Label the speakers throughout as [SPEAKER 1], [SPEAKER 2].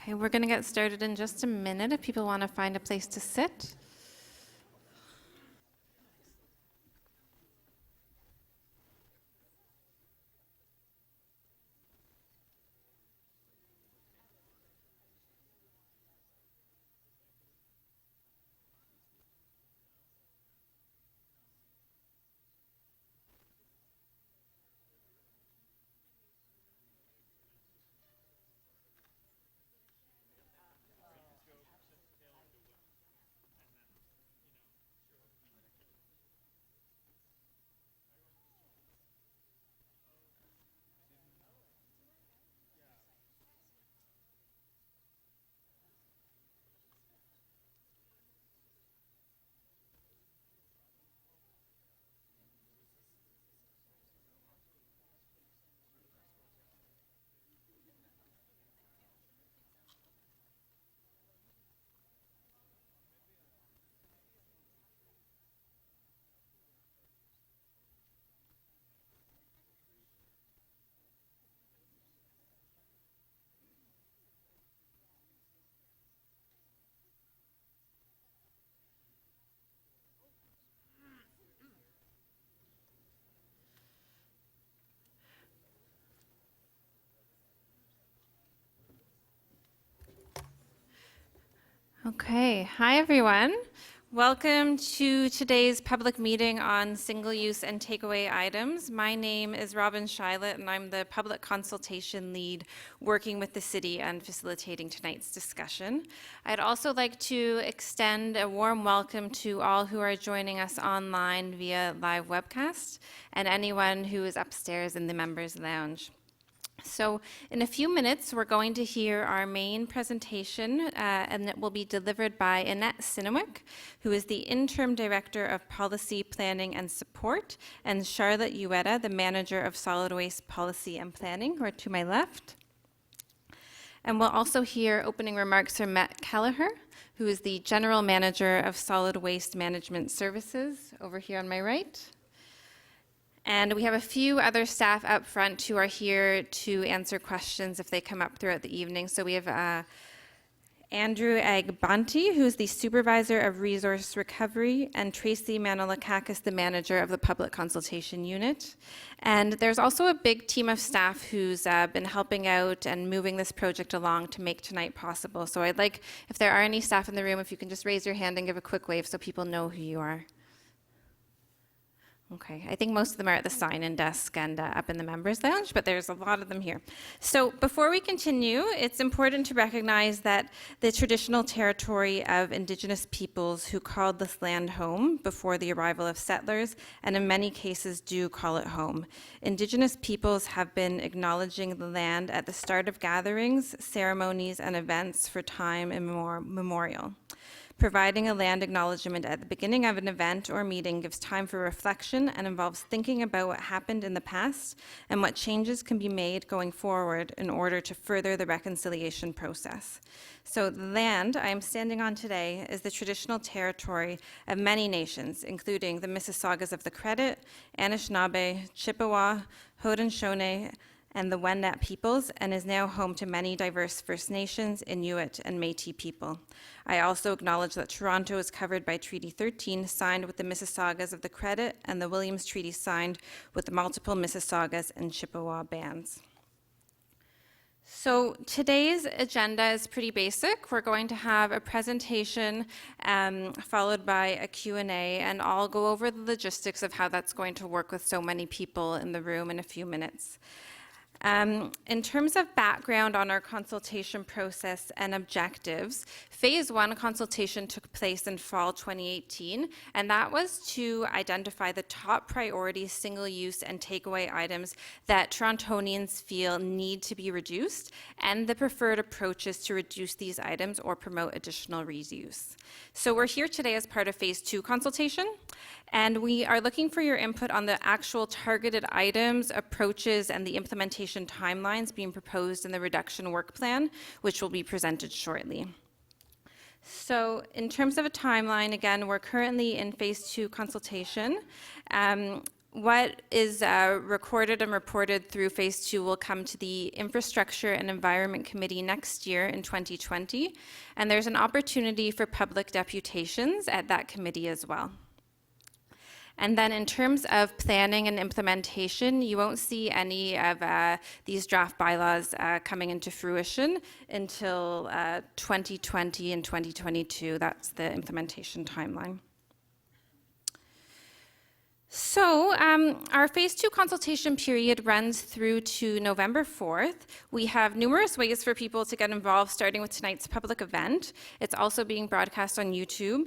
[SPEAKER 1] Okay, we're going to get started in just a minute if people want to find a place to sit. Okay, hi everyone. Welcome to today's public meeting on single-use and takeaway items. My name is Robin Shilett, and I'm the public consultation lead working with the city and facilitating tonight's discussion. I'd also like to extend a warm welcome to all who are joining us online via live webcast and anyone who is upstairs in the members lounge. So in a few minutes, we're going to hear our main presentation, and it will be delivered by Annette Sinowick, who is the Interim Director of Policy, Planning and Support, and Charlotte Ueda, the Manager of Solid Waste Policy and Planning, who are to my left. And we'll also hear opening remarks from Matt Kelleher, who is the General Manager of Solid Waste Management Services, over here on my right. And we have a few other staff up front who are here to answer questions if they come up throughout the evening. So we have Andrew Agbanti, who is the Supervisor of Resource Recovery, and Tracy Manolakakis, the Manager of the Public Consultation Unit. And there's also a big team of staff who's been helping out and moving this project along to make tonight possible. So I'd like, if there are any staff in the room, if you can just raise your hand and give a quick wave so people know who you are. Okay, I think most of them are at the sign-in desk and up in the members lounge, but there's a lot of them here. So before we continue, it's important to recognize that the traditional territory of Indigenous peoples who called this land home before the arrival of settlers, and in many cases do call it home. Indigenous peoples have been acknowledging the land at the start of gatherings, ceremonies, and events for time immemorial. Providing a land acknowledgement at the beginning of an event or meeting gives time for reflection and involves thinking about what happened in the past and what changes can be made going forward in order to further the reconciliation process. So the land I am standing on today is the traditional territory of many nations, including the Mississaugas of the Credit, Anishinaabe, Chippewa, Haudenosaunee, and the Wendat peoples, and is now home to many diverse First Nations, Inuit, and Métis people. I also acknowledge that Toronto is covered by Treaty 13, signed with the Mississaugas of the Credit, and the Williams Treaty signed with the multiple Mississaugas and Chippewa bands. So today's agenda is pretty basic. We're going to have a presentation followed by a Q&A, and I'll go over the logistics of how that's going to work with so many people in the room in a few minutes. In terms of background on our consultation process and objectives, Phase 1 consultation took place in fall 2018, and that was to identify the top priority single-use and takeaway items that Torontonians feel need to be reduced, and the preferred approaches to reduce these items or promote additional reuse. So we're here today as part of Phase 2 consultation, and we are looking for your input on the actual targeted items, approaches, and the implementation timelines being proposed in the reduction work plan, which will be presented shortly. So in terms of a timeline, again, we're currently in Phase 2 consultation. what is recorded and reported through Phase 2 will come to the Infrastructure and Environment Committee next year in 2020, and there's an opportunity for public deputations at that committee as well. And then in terms of planning and implementation, you won't see any of these draft bylaws coming into fruition until 2020 and 2022. That's the implementation timeline. So our Phase 2 consultation period runs through to November 4th. We have numerous ways for people to get involved, starting with tonight's public event. It's also being broadcast on YouTube.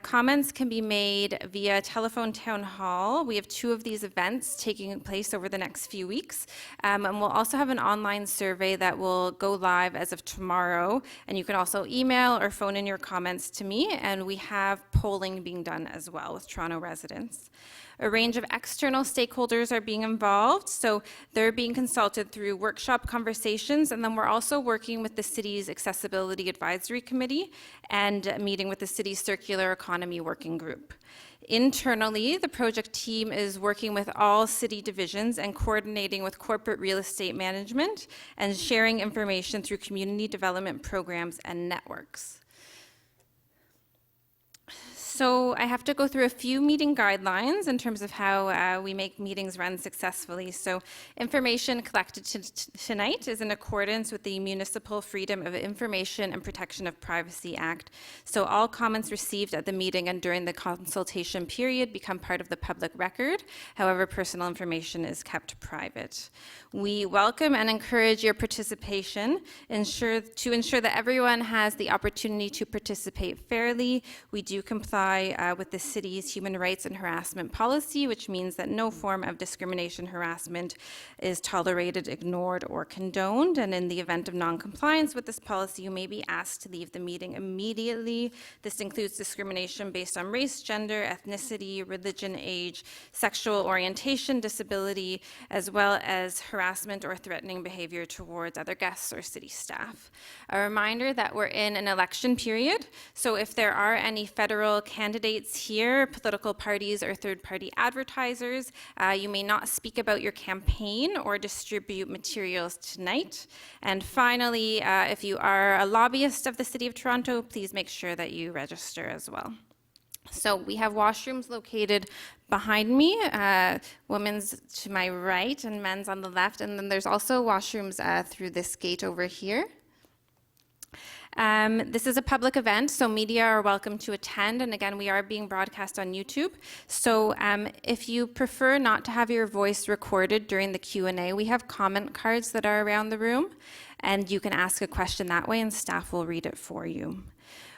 [SPEAKER 1] Comments can be made via telephone town hall. We have 2 of these events taking place over the next few weeks. And we'll also have an online survey that will go live as of tomorrow. And you can also email or phone in your comments to me. And we have polling being done as well with Toronto residents. A range of external stakeholders are being involved, so they're being consulted through workshop conversations, and then we're also working with the city's Accessibility Advisory Committee and meeting with the city's Circular Economy Working Group. Internally, the project team is working with all city divisions and coordinating with corporate real estate management and sharing information through community development programs and networks. So I have to go through a few meeting guidelines in terms of how we make meetings run successfully. So information collected tonight is in accordance with the Municipal Freedom of Information and Protection of Privacy Act. So all comments received at the meeting and during the consultation period become part of the public record. However, personal information is kept private. We welcome and encourage your participation to ensure that everyone has the opportunity to participate fairly. We do comply with the city's human rights and harassment policy, which means that no form of discrimination, harassment is tolerated, ignored, or condoned. And in the event of non-compliance with this policy, you may be asked to leave the meeting immediately. This includes discrimination based on race, gender, ethnicity, religion, age, sexual orientation, disability, as well as harassment or threatening behavior towards other guests or city staff. A reminder that we're in an election period, so if there are any federal candidates here, political parties or third-party advertisers, you may not speak about your campaign or distribute materials tonight. And finally, if you are a lobbyist of the City of Toronto, please make sure that you register as well. So we have washrooms located behind me, women's to my right and men's on the left, and then there's also washrooms through this gate over here. This is a public event, so media are welcome to attend, and again, we are being broadcast on YouTube. So if you prefer not to have your voice recorded during the Q&A, we have comment cards that are around the room, and you can ask a question that way, and staff will read it for you.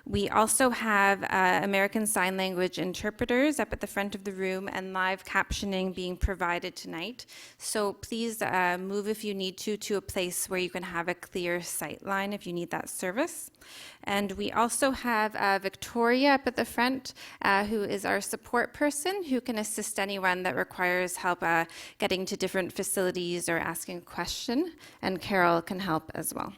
[SPEAKER 1] We also have American Sign Language interpreters up at the front of the room and live captioning being provided tonight. So please move if you need to a place where you can have a clear sight line if you need that service. And we also have Victoria up at the front, who is our support person who can assist anyone that requires help getting to different facilities or asking a question. And Carol can help as well.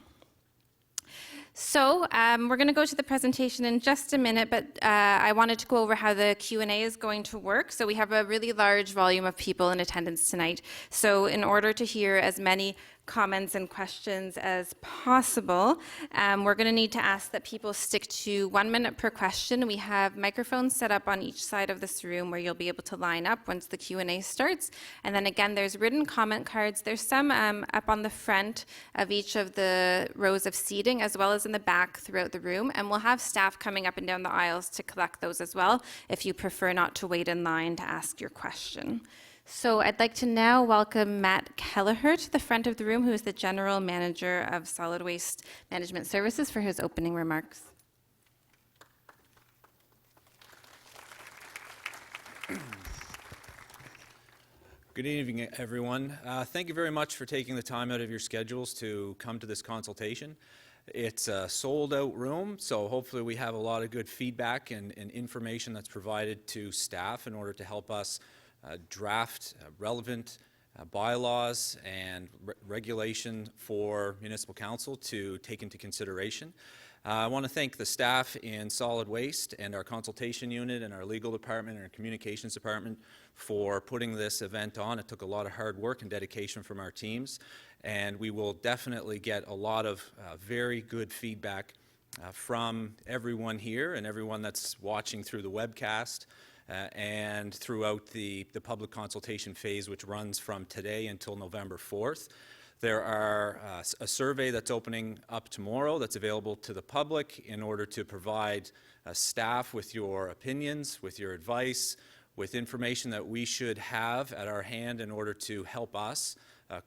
[SPEAKER 1] So we're going to go to the presentation in just a minute, but I wanted to go over how the Q&A is going to work. So we have a really large volume of people in attendance tonight. So in order to hear as many comments and questions as possible, we're going to need to ask that people stick to 1 minute per question. We have microphones set up on each side of this room where you'll be able to line up once the Q&A starts. And then again, there's written comment cards. There's some up on the front of each of the rows of seating, as well as in the back throughout the room. And we'll have staff coming up and down the aisles to collect those as well, if you prefer not to wait in line to ask your question. So I'd like to now welcome Matt Kelleher to the front of the room, who is the General Manager of Solid Waste Management Services, for his opening remarks.
[SPEAKER 2] Good evening, everyone. Thank you very much for taking the time out of your schedules to come to this consultation. It's a sold-out room, so hopefully we have a lot of good feedback and information that's provided to staff in order to help us draft relevant bylaws and regulation for municipal council to take into consideration. I want to thank the staff in solid waste and our consultation unit and our legal department and our communications department for putting this event on. It took a lot of hard work and dedication from our teams, and we will definitely get a lot of very good feedback from everyone here and everyone that's watching through the webcast and throughout the public consultation phase, which runs from today until November 4th. There are a survey that's opening up tomorrow that's available to the public in order to provide staff with your opinions, with your advice, with information that we should have at our hand in order to help us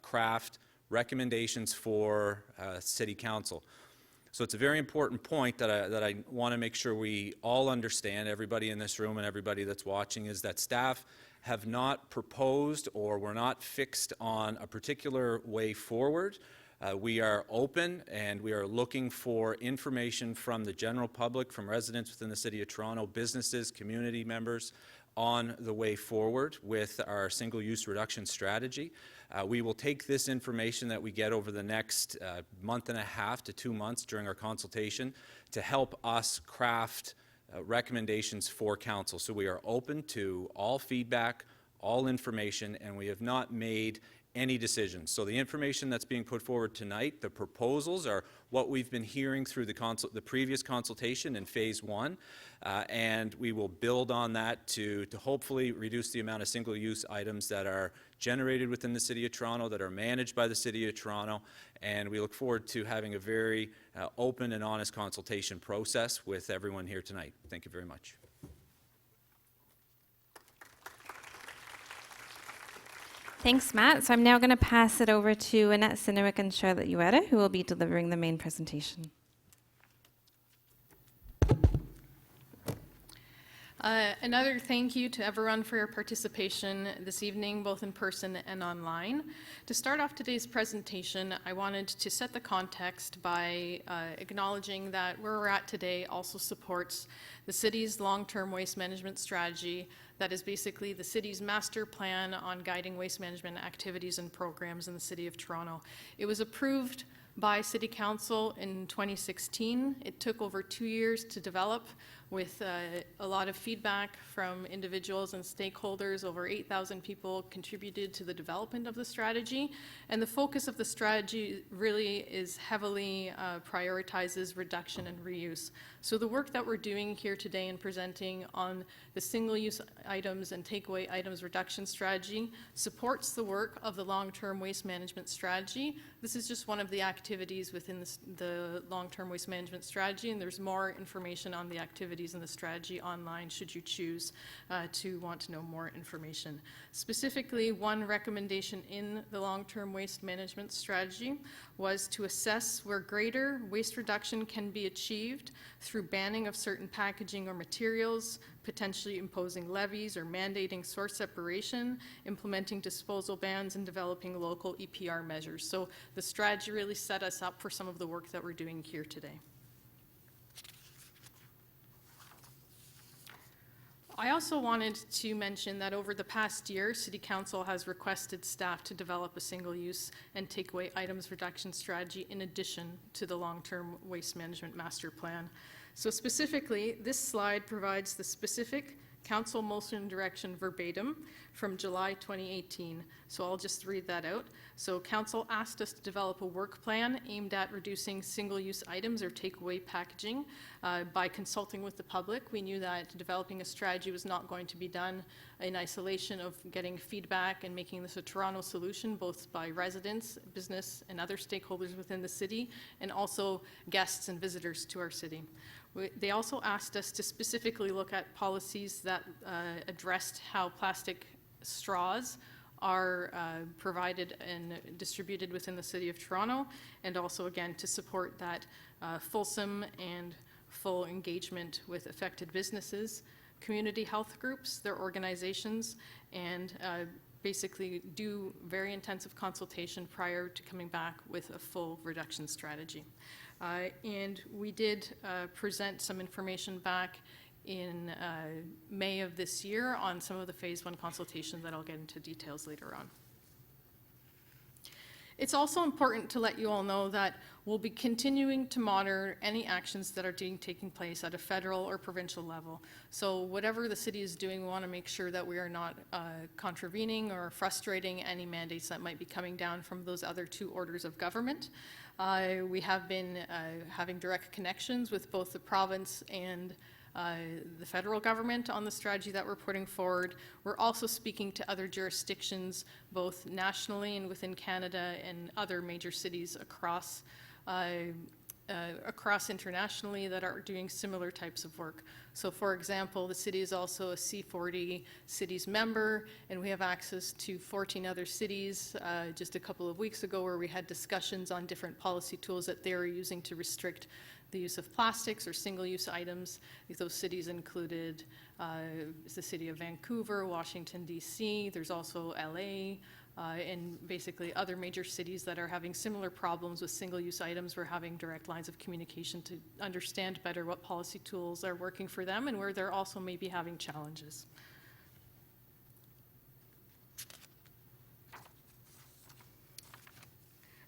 [SPEAKER 2] craft recommendations for City Council. So it's a very important point that I want to make sure we all understand, everybody in this room and everybody that's watching, is that staff have not proposed or we're not fixed on a particular way forward. We are open and we are looking for information from the general public, from residents within the City of Toronto, businesses, community members, on the way forward with our single-use reduction strategy. We will take this information that we get over the next month and a half to 2 months during our consultation to help us craft recommendations for council. So we are open to all feedback, all information, and we have not made any decisions. So the information that's being put forward tonight, the proposals, are what we've been hearing through the previous consultation in phase 1, and we will build on that to hopefully reduce the amount of single-use items that are generated within the City of Toronto, that are managed by the City of Toronto, and we look forward to having a very open and honest consultation process with everyone here tonight. Thank you very much.
[SPEAKER 1] Thanks, Matt. So I'm now going to pass it over to Annette Sinnewick and Charlotte Ueda, who will be delivering the main presentation.
[SPEAKER 3] Another thank you to everyone for your participation this evening, both in person and online. To start off today's presentation, I wanted to set the context by acknowledging that where we're at today also supports the city's long-term waste management strategy. That is basically the city's master plan on guiding waste management activities and programs in the City of Toronto. It was approved by City Council in 2016. It took over 2 years to develop, with a lot of feedback from individuals and stakeholders. Over 8,000 people contributed to the development of the strategy. And the focus of the strategy really is heavily prioritizes reduction and reuse. So the work that we're doing here today and presenting on the single-use items and takeaway items reduction strategy supports the work of the long-term waste management strategy. This is just one of the activities within the long-term waste management strategy, and there's more information on the activities in the strategy online should you choose to want to know more information. Specifically, one recommendation in the long-term waste management strategy was to assess where greater waste reduction can be achieved through banning of certain packaging or materials, potentially imposing levies or mandating source separation, implementing disposal bans, and developing local EPR measures. So the strategy really set us up for some of the work that we're doing here today. I also wanted to mention that over the past year, City Council has requested staff to develop a single-use and takeaway items reduction strategy in addition to the long-term waste management master plan. So specifically, this slide provides the specific Council motion direction verbatim from July 2018. So I'll just read that out. So Council asked us to develop a work plan aimed at reducing single-use items or takeaway packaging by consulting with the public. We knew that developing a strategy was not going to be done in isolation of getting feedback and making this a Toronto solution, both by residents, business, and other stakeholders within the city, and also guests and visitors to our city. They also asked us to specifically look at policies that addressed how plastic straws are provided and distributed within the City of Toronto, and also, again, to support that fulsome and full engagement with affected businesses, community health groups, their organizations, and basically do very intensive consultation prior to coming back with a full reduction strategy. And we did present some information back in May of this year on some of the phase 1 consultation that I'll get into details later on. It's also important to let you all know that we'll be continuing to monitor any actions that are taking place at a federal or provincial level. So whatever the city is doing, we want to make sure that we are not contravening or frustrating any mandates that might be coming down from those other two orders of government. We have been having direct connections with both the province and the federal government on the strategy that we're putting forward. We're also speaking to other jurisdictions, both nationally and within Canada and other major cities across internationally that are doing similar types of work. So for example, the city is also a C40 cities member, and we have access to 14 other cities just a couple of weeks ago where we had discussions on different policy tools that they are using to restrict the use of plastics or single-use items. Those cities included the city of Vancouver, Washington, D.C., there's also LA, and basically other major cities that are having similar problems with single-use items. We're having direct lines of communication to understand better what policy tools are working for them and where they're also maybe having challenges.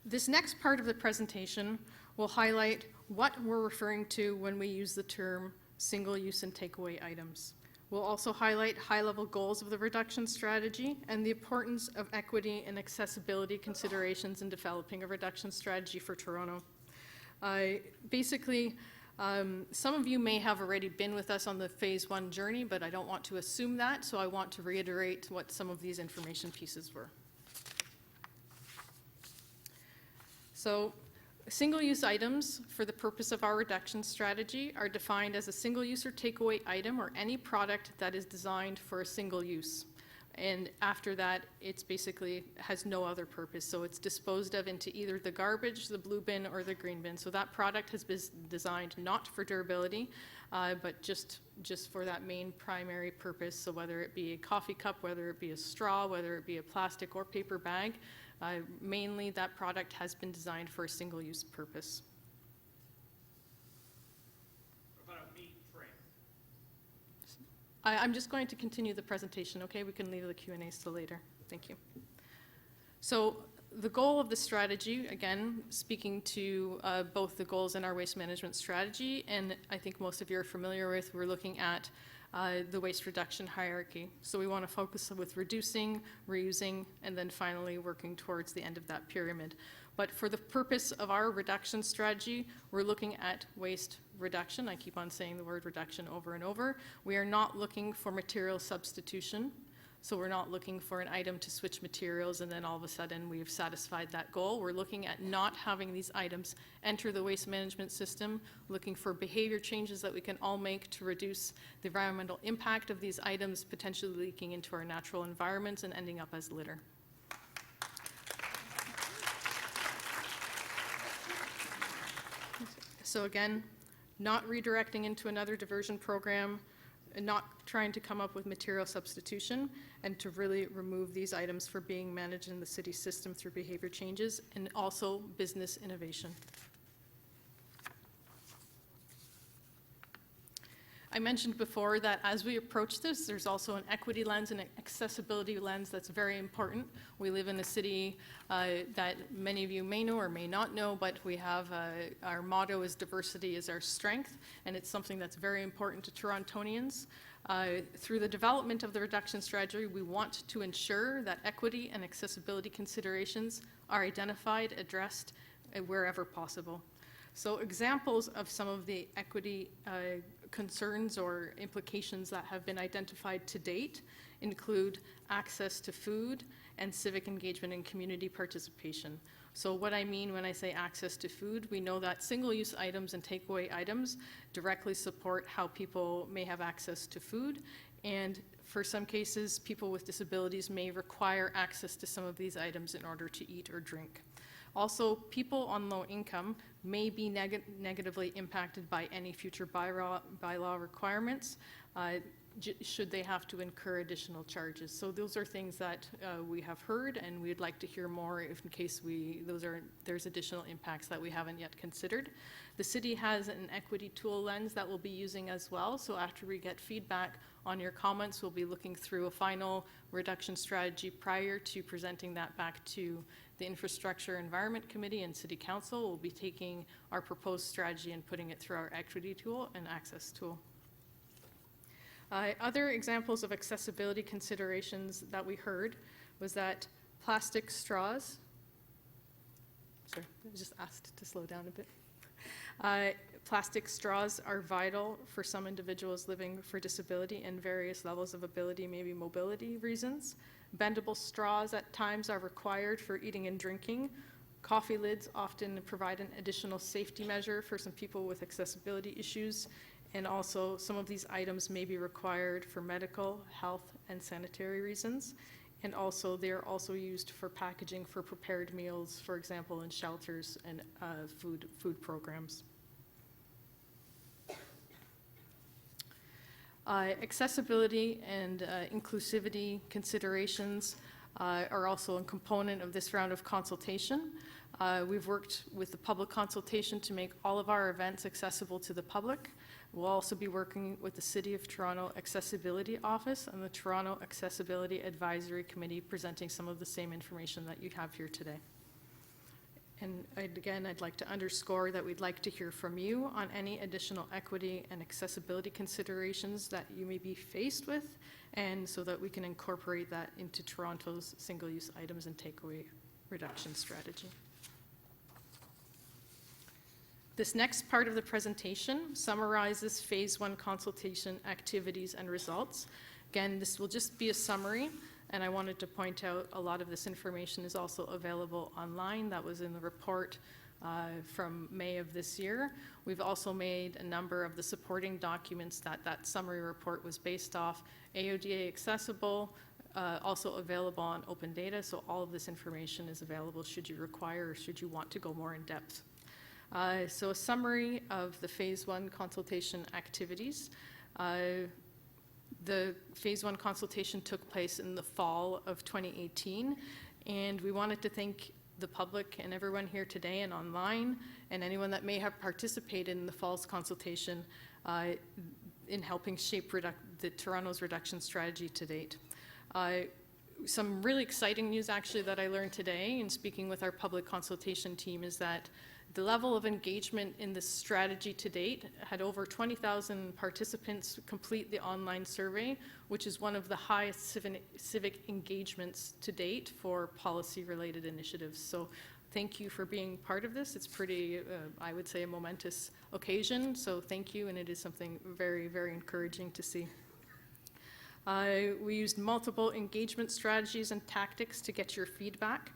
[SPEAKER 3] This next part of the presentation will highlight what we're referring to when we use the term single-use and takeaway items. We'll also highlight high-level goals of the reduction strategy and the importance of equity and accessibility considerations in developing a reduction strategy for Toronto. Basically, some of you may have already been with us on the phase 1 journey, but I don't want to assume that, so I want to reiterate what some of these information pieces were. So, single-use items, for the purpose of our reduction strategy, are defined as a single-use or takeaway item or any product that is designed for a single use. And after that, it's basically has no other purpose. So it's disposed of into either the garbage, the blue bin, or the green bin. So that product has been designed not for durability, but just for that main primary purpose. So whether it be a coffee cup, whether it be a straw, whether it be a plastic or paper bag, mainly that product has been designed for a single-use purpose.
[SPEAKER 4] What about a meat tray?
[SPEAKER 3] I'm just going to continue the presentation, okay? We can leave the Q&As till later. Thank you. So the goal of the strategy, again, speaking to both the goals in our waste management strategy, and I think most of you are familiar with, we're looking at the waste reduction hierarchy. So we want to focus with reducing, reusing, and then finally working towards the end of that pyramid. But for the purpose of our reduction strategy, we're looking at waste reduction. I keep on saying the word reduction over and over. We are not looking for material substitution. So we're not looking for an item to switch materials and then all of a sudden we've satisfied that goal. We're looking at not having these items enter the waste management system, looking for behavior changes that we can all make to reduce the environmental impact of these items potentially leaking into our natural environments and ending up as litter. So again, not redirecting into another diversion program, and not trying to come up with material substitution, and to really remove these items for being managed in the city system through behavior changes, and also business innovation. I mentioned before that as we approach this, there's also an equity lens and an accessibility lens that's very important. We live in a city that many of you may know or may not know, but we have our motto is diversity is our strength, and it's something that's very important to Torontonians. Through the development of the reduction strategy, we want to ensure that equity and accessibility considerations are identified, addressed wherever possible. So examples of some of the equity concerns or implications that have been identified to date include access to food and civic engagement and community participation. So what I mean when I say access to food, we know that single-use items and takeaway items directly support how people may have access to food, and for some cases, people with disabilities may require access to some of these items in order to eat or drink. Also, people on low income may be negatively impacted by any future bylaw requirements, should they have to incur additional charges. So those are things that we have heard, and we'd like to hear more if in case there's additional impacts that we haven't yet considered. The city has an equity tool lens that we'll be using as well, so after we get feedback on your comments, we'll be looking through a final reduction strategy prior to presenting that back to The Infrastructure Environment Committee and City Council will be taking our proposed strategy and putting it through our equity tool and access tool. Other examples of accessibility considerations that we heard was that plastic straws, sorry, I was just asked to slow down a bit. Plastic straws are vital for some individuals living for disability and various levels of ability, maybe mobility reasons. Bendable straws at times are required for eating and drinking. Coffee lids often provide an additional safety measure for some people with accessibility issues. And also, some of these items may be required for medical, health, and sanitary reasons. And also, they are also used for packaging for prepared meals, for example, in shelters and food programs. Accessibility and inclusivity considerations are also a component of this round of consultation. We've worked with the public consultation to make all of our events accessible to the public. We'll also be working with the City of Toronto Accessibility Office and the Toronto Accessibility Advisory Committee, presenting some of the same information that you have here today. And again, I'd like to underscore that we'd like to hear from you on any additional equity and accessibility considerations that you may be faced with, and so that we can incorporate that into Toronto's single-use items and takeaway reduction strategy. This next part of the presentation summarizes Phase 1 consultation activities and results. Again, this will just be a summary, and I wanted to point out a lot of this information is also available online. That was in the report from May of this year. We've also made a number of the supporting documents that summary report was based off, AODA accessible, also available on open data, so all of this information is available should you require or should you want to go more in depth. So a summary of the Phase 1 consultation activities. The Phase 1 consultation took place in the fall of 2018, and we wanted to thank the public and everyone here today and online, and anyone that may have participated in the fall's consultation in helping shape the Toronto's reduction strategy to date. Some really exciting news actually that I learned today in speaking with our public consultation team is that the level of engagement in this strategy to date had over 20,000 participants complete the online survey, which is one of the highest civic engagements to date for policy-related initiatives. So thank you for being part of this. It's pretty, I would say, a momentous occasion. So thank you, and it is something very, very encouraging to see. We used multiple engagement strategies and tactics to get your feedback.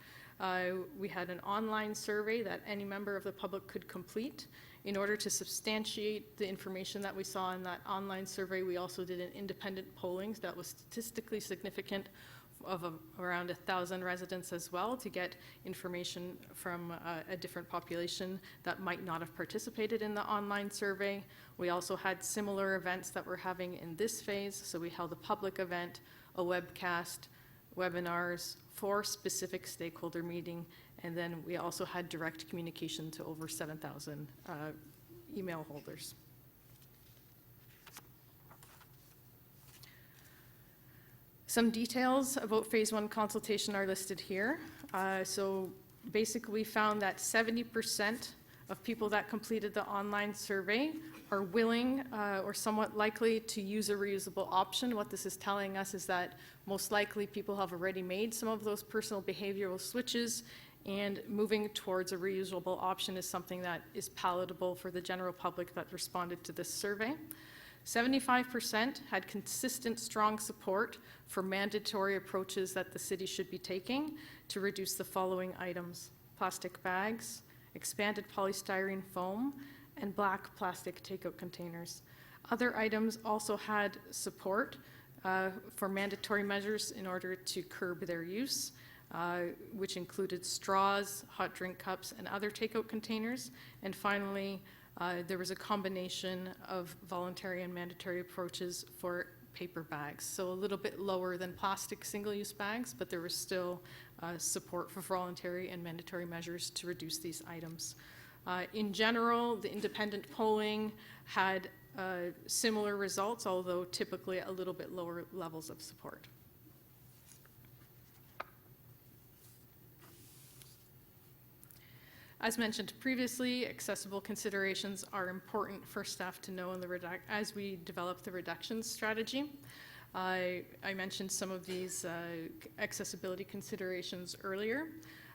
[SPEAKER 3] We had an online survey that any member of the public could complete. In order to substantiate the information that we saw in that online survey, we also did an independent polling that was statistically significant of around 1,000 residents as well, to get information from a different population that might not have participated in the online survey. We also had similar events that we're having in this phase. So we held a public event, a webcast, webinars, 4 specific stakeholder meeting, and then we also had direct communication to over 7,000 email holders. Some details about Phase 1 consultation are listed here. So basically we found that 70% of people that completed the online survey are willing or somewhat likely to use a reusable option. What this is telling us is that most likely people have already made some of those personal behavioral switches, and moving towards a reusable option is something that is palatable for the general public that responded to this survey. 75% had consistent, strong support for mandatory approaches that the city should be taking to reduce the following items: plastic bags, expanded polystyrene foam, and black plastic takeout containers. Other items also had support for mandatory measures in order to curb their use, which included straws, hot drink cups, and other takeout containers. And finally, there was a combination of voluntary and mandatory approaches for paper bags. So a little bit lower than plastic single-use bags, but there was still support for voluntary and mandatory measures to reduce these items. In general, the independent polling had similar results, although typically a little bit lower levels of support. As mentioned previously, accessible considerations are important for staff to know in as we develop the reductions strategy. I mentioned some of these accessibility considerations earlier.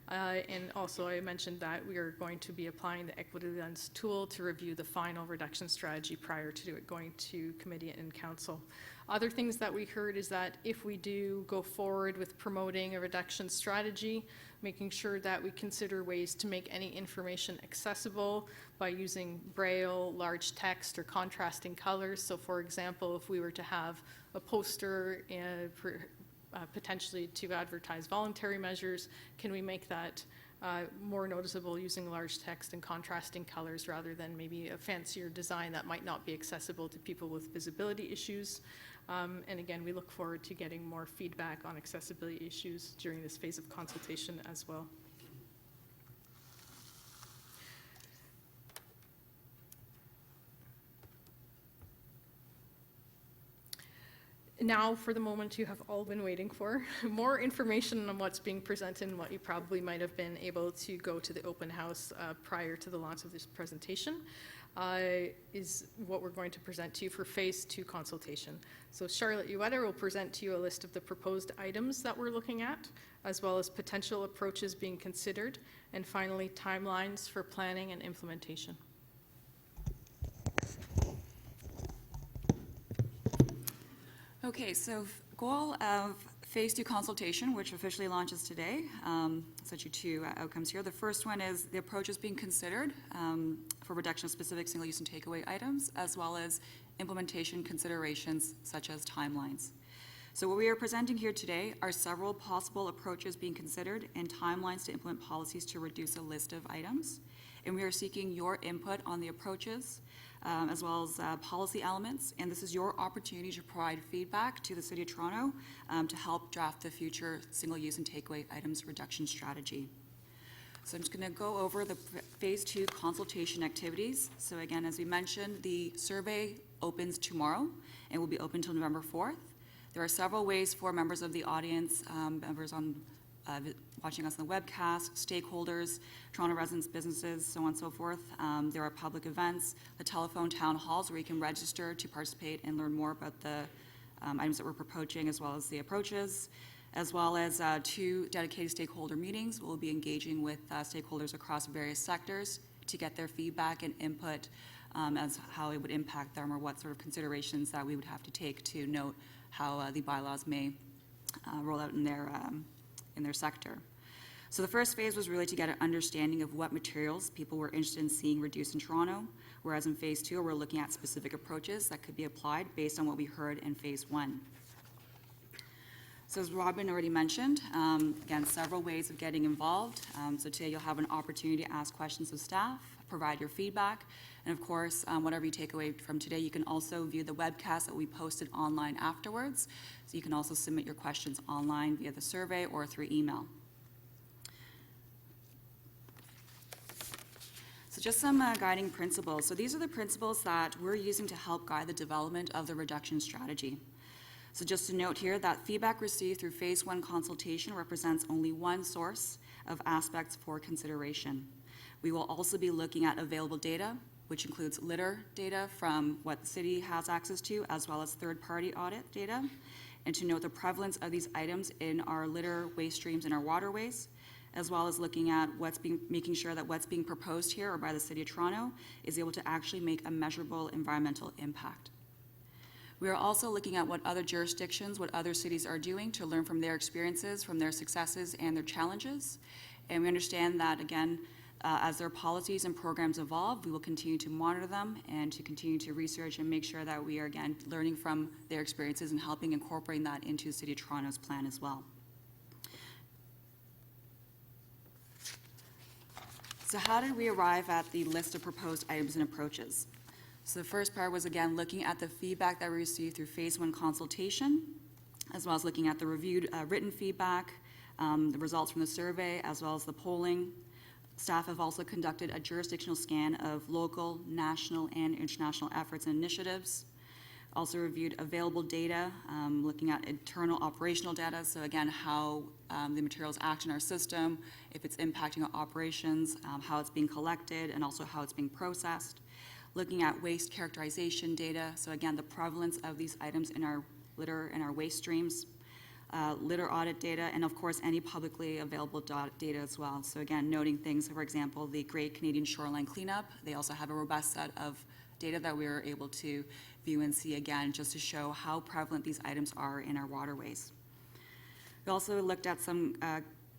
[SPEAKER 3] And also I mentioned that we are going to be applying the equity lens tool to review the final reduction strategy prior to it going to committee and council. Other things that we heard is that if we do go forward with promoting a reduction strategy, making sure that we consider ways to make any information accessible by using Braille, large text, or contrasting colors. So for example, if we were to have a poster potentially to advertise voluntary measures, can we make that more noticeable using large text and contrasting colors rather than maybe a fancier design that might not be accessible to people with visibility issues? And again, we look forward to getting more feedback on accessibility issues during this phase of consultation as well. Now, for the moment you have all been waiting for, more information on what's being presented and what you probably might have been able to go to the open house prior to the launch of this presentation is what we're going to present to you for phase 2 consultation. So Charlotte Ueda will present to you a list of the proposed items that we're looking at, as well as potential approaches being considered, and finally timelines for planning and implementation.
[SPEAKER 5] Okay, so goal of phase 2 consultation, which officially launches today, such two outcomes here. The first one is the approaches being considered for reduction of specific single-use and takeaway items, as well as implementation considerations such as timelines. So what we are presenting here today are several possible approaches being considered and timelines to implement policies to reduce a list of items. And we are seeking your input on the approaches, as well as policy elements, and this is your opportunity to provide feedback to the City of Toronto to help draft the future single-use and takeaway items reduction strategy. So I'm just going to go over the phase 2 consultation activities. So again, as we mentioned, the survey opens tomorrow and will be open until November 4th. There are several ways for members of the audience, members on watching us on the webcast, stakeholders, Toronto residents, businesses, so on and so forth. There are public events, the telephone town halls where you can register to participate and learn more about the items that we're proposing, as well as the approaches, as well as 2 dedicated stakeholder meetings. We'll be engaging with stakeholders across various sectors to get their feedback and input as how it would impact them or what sort of considerations that we would have to take to note how the bylaws may roll out in their sector. So the first phase was really to get an understanding of what materials people were interested in seeing reduced in Toronto, whereas in phase 2, we're looking at specific approaches that could be applied based on what we heard in phase 1. So as Robin already mentioned, again, several ways of getting involved. So today you'll have an opportunity to ask questions of staff, provide your feedback, and of course, whatever you take away from today, you can also view the webcast that we posted online afterwards. So you can also submit your questions online via the survey or through email. So just some guiding principles. So these are the principles that we're using to help guide the development of the reduction strategy. So just to note here that feedback received through phase 1 consultation represents only one source of aspects for consideration. We will also be looking at available data, which includes litter data from what the city has access to, as well as third-party audit data, and to note the prevalence of these items in our litter waste streams and our waterways, as well as looking at making sure that what's being proposed here or by the City of Toronto is able to actually make a measurable environmental impact. We are also looking at what other jurisdictions, what other cities are doing to learn from their experiences, from their successes and their challenges. And we understand that, again, as their policies and programs evolve, we will continue to monitor them and to continue to research and make sure that we are, again, learning from their experiences and helping incorporate that into the City of Toronto's plan as well. So how did we arrive at the list of proposed items and approaches? So the first part was, again, looking at the feedback that we received through phase 1 consultation, as well as looking at the reviewed written feedback, the results from the survey, as well as the polling. Staff have also conducted a jurisdictional scan of local, national, and international efforts and initiatives. Also reviewed available data, looking at internal operational data. So again, how the materials act in our system, if it's impacting our operations, how it's being collected, and also how it's being processed. Looking at waste characterization data. So again, the prevalence of these items in our litter and our waste streams. Litter audit data, and of course, any publicly available data as well. So again, noting things, for example, the Great Canadian Shoreline Cleanup. They also have a robust set of data that we are able to view and see again, just to show how prevalent these items are in our waterways. We also looked at some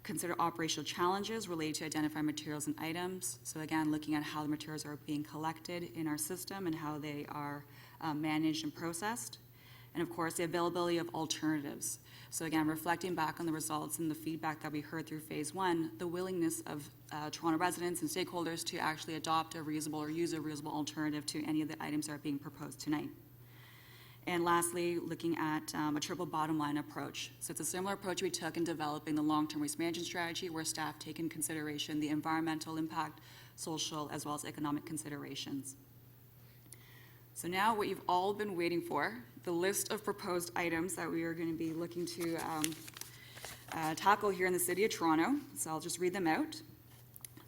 [SPEAKER 5] consider operational challenges related to identifying materials and items. So again, looking at how the materials are being collected in our system and how they are managed and processed. And of course, the availability of alternatives. So again, reflecting back on the results and the feedback that we heard through phase one, the willingness of Toronto residents and stakeholders to actually adopt a reusable or use a reusable alternative to any of the items that are being proposed tonight. And lastly, looking at a triple bottom line approach. So it's a similar approach we took in developing the long-term waste management strategy, where staff take in consideration the environmental impact, social, as well as economic considerations. So now what you've all been waiting for, the list of proposed items that we are going to be looking to tackle here in the City of Toronto. So I'll just read them out.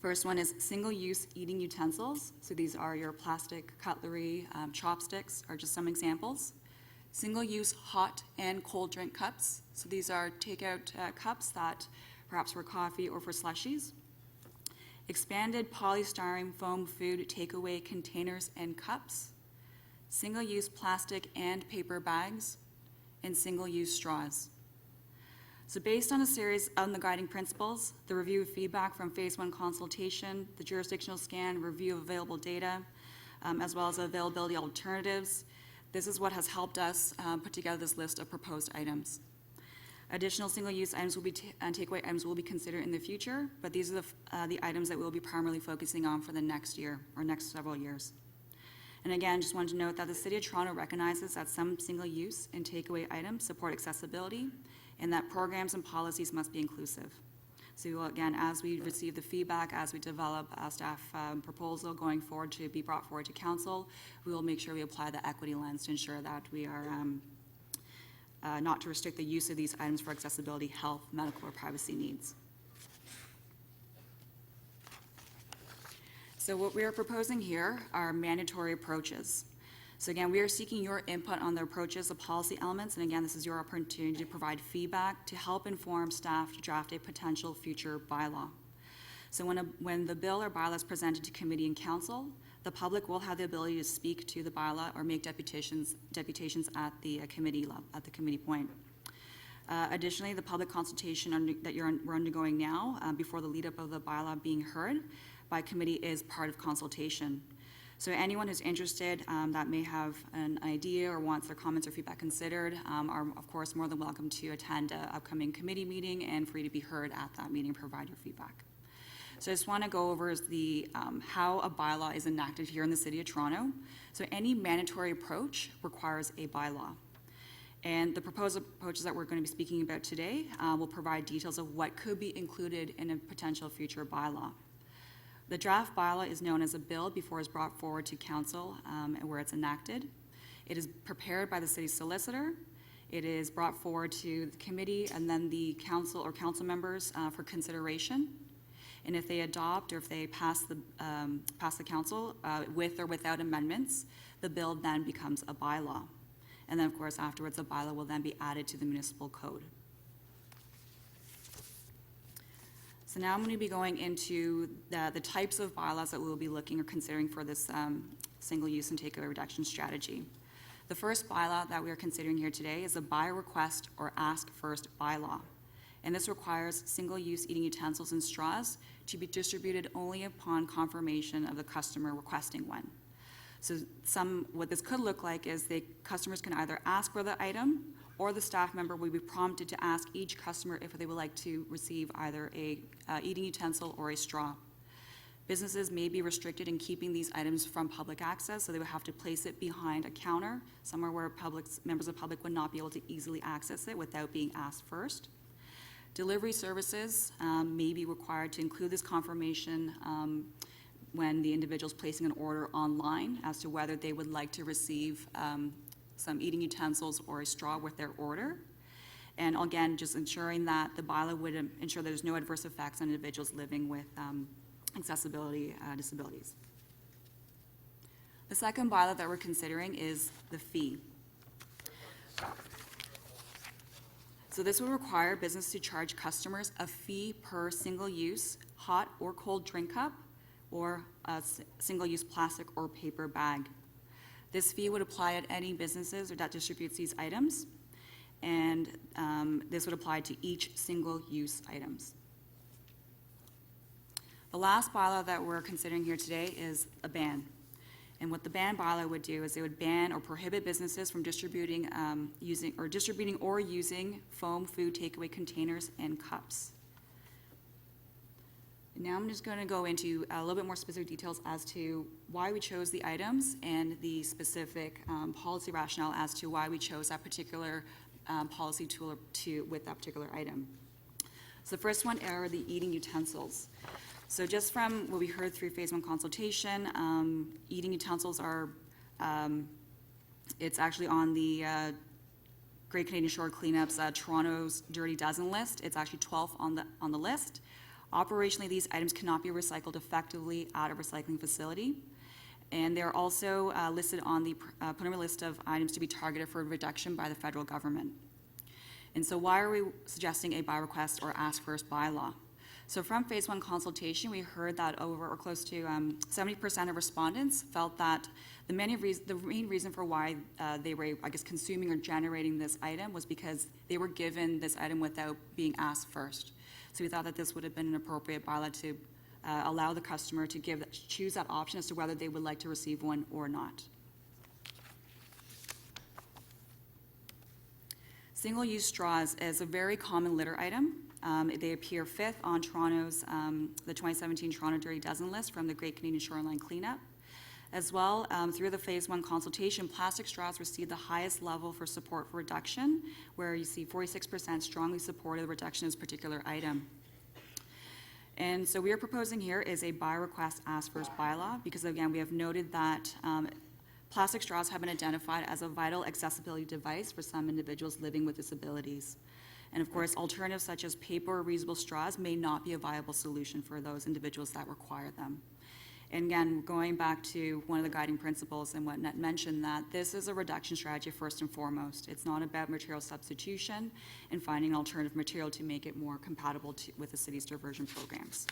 [SPEAKER 5] First one is single-use eating utensils. So these are your plastic cutlery, chopsticks are just some examples. Single-use hot and cold drink cups. So these are takeout cups that perhaps for coffee or for slushies. Expanded polystyrene foam food takeaway containers and cups. Single-use plastic and paper bags, and single-use straws. So based on a series of the guiding principles, the review of feedback from phase one consultation, the jurisdictional scan, review of available data, as well as availability alternatives, this is what has helped us put together this list of proposed items. Additional single-use items will be and takeaway items will be considered in the future, but these are the items that we'll be primarily focusing on for the next year or next several years. And again, just wanted to note that the City of Toronto recognizes that some single-use and takeaway items support accessibility and that programs and policies must be inclusive. So we will, again, as we receive the feedback, as we develop a staff proposal going forward to be brought forward to council, we will make sure we apply the equity lens to ensure that we are not to restrict the use of these items for accessibility, health, medical, or privacy needs. So what we are proposing here are mandatory approaches. So again, we are seeking your input on the approaches, the policy elements, and again, this is your opportunity to provide feedback to help inform staff to draft a potential future bylaw. So when the bill or bylaw is presented to committee and council, the public will have the ability to speak to the bylaw or make deputations at the committee level, at the committee point. Additionally, the public consultation that we're undergoing now before the lead up of the bylaw being heard by committee is part of consultation. So anyone who's interested that may have an idea or wants their comments or feedback considered are of course more than welcome to attend an upcoming committee meeting and for you to be heard at that meeting and provide your feedback. So I just want to go over the how a bylaw is enacted here in the City of Toronto. So any mandatory approach requires a bylaw. And the proposed approaches that we're going to be speaking about today will provide details of what could be included in a potential future bylaw. The draft bylaw is known as a bill before it's brought forward to council and where it's enacted. It is prepared by the city solicitor. It is brought forward to the committee and then the council or council members for consideration. And if they adopt or if they pass the council with or without amendments, the bill then becomes a bylaw. And then of course afterwards the bylaw will then be added to the municipal code. So now I'm going to be going into the types of bylaws that we'll be looking or considering for this single-use and takeaway reduction strategy. The first bylaw that we are considering here today is a by request or ask first bylaw. And this requires single-use eating utensils and straws to be distributed only upon confirmation of the customer requesting one. So what this could look like is the customers can either ask for the item or the staff member will be prompted to ask each customer if they would like to receive either a eating utensil or a straw. Businesses may be restricted in keeping these items from public access, so they would have to place it behind a counter, somewhere where members of the public would not be able to easily access it without being asked first. Delivery services may be required to include this confirmation when the individual is placing an order online as to whether they would like to receive some eating utensils or a straw with their order. And again, just ensuring that the bylaw would ensure that there's no adverse effects on individuals living with accessibility disabilities. The second bylaw that we're considering is the fee. So this would require business to charge customers a fee per single-use hot or cold drink cup or a single-use plastic or paper bag. This fee would apply at any businesses or that distributes these items, and this would apply to each single-use items. The last bylaw that we're considering here today is a ban. And what the ban bylaw would do is it would ban or prohibit businesses from distributing or using foam food takeaway containers and cups. Now I'm just going to go into a little bit more specific details as to why we chose the items and the specific policy rationale as to why we chose that particular policy tool with that particular item. So the first one are the eating utensils. So just from what we heard through phase 1 consultation, eating utensils are, it's actually on the Great Canadian Shore Cleanup's Toronto's Dirty Dozen list. It's actually 12th on the list. Operationally, these items cannot be recycled effectively at a recycling facility. And they're also listed on the preliminary list of items to be targeted for reduction by the federal government. And so why are we suggesting a by request or ask first bylaw? So from phase 1 consultation, we heard that over or close to 70% of respondents felt that the main reason for why they were, I guess, consuming or generating this item was because they were given this item without being asked first. So we thought that this would have been an appropriate bylaw to allow the customer to choose that option as to whether they would like to receive one or not. Single-use straws is a very common litter item. They appear 5th on Toronto's, the 2017 Toronto Dirty Dozen list from the Great Canadian Shoreline Cleanup. As well, through the phase 1 consultation, plastic straws received the highest level for support for reduction, where you see 46% strongly supported the reduction of this particular item. And so we are proposing here is a by request ask first bylaw, because again, we have noted that plastic straws have been identified as a vital accessibility device for some individuals living with disabilities. And of course, alternatives such as paper or reusable straws may not be a viable solution for those individuals that require them. And again, going back to one of the guiding principles and what Net mentioned, that this is a reduction strategy first and foremost. It's not about material substitution and finding an alternative material to make it more compatible with the city's diversion programs.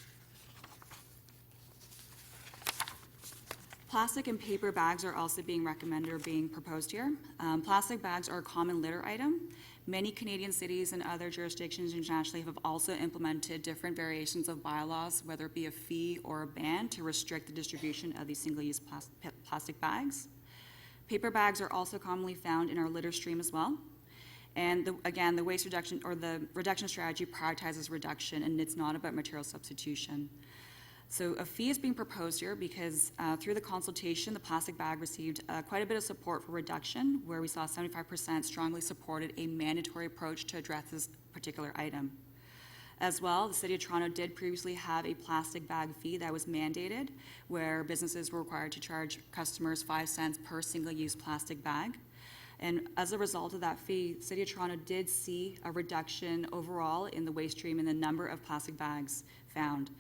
[SPEAKER 5] Plastic and paper bags are also being recommended or being proposed here. Plastic bags are a common litter item. Many Canadian cities and other jurisdictions internationally have also implemented different variations of bylaws, whether it be a fee or a ban, to restrict the distribution of these single-use plastic bags. Paper bags are also commonly found in our litter stream as well. And again, the waste reduction or the reduction strategy prioritizes reduction, and it's not about material substitution. So a fee is being proposed here because through the consultation, the plastic bag received quite a bit of support for reduction, where we saw 75% strongly supported a mandatory approach to address this particular item. As well, the City of Toronto did previously have a plastic bag fee that was mandated, where businesses were required to charge customers 5 cents per single-use plastic bag. And as a result of that fee, the City of Toronto did see a reduction overall in the waste stream and the number of plastic bags found.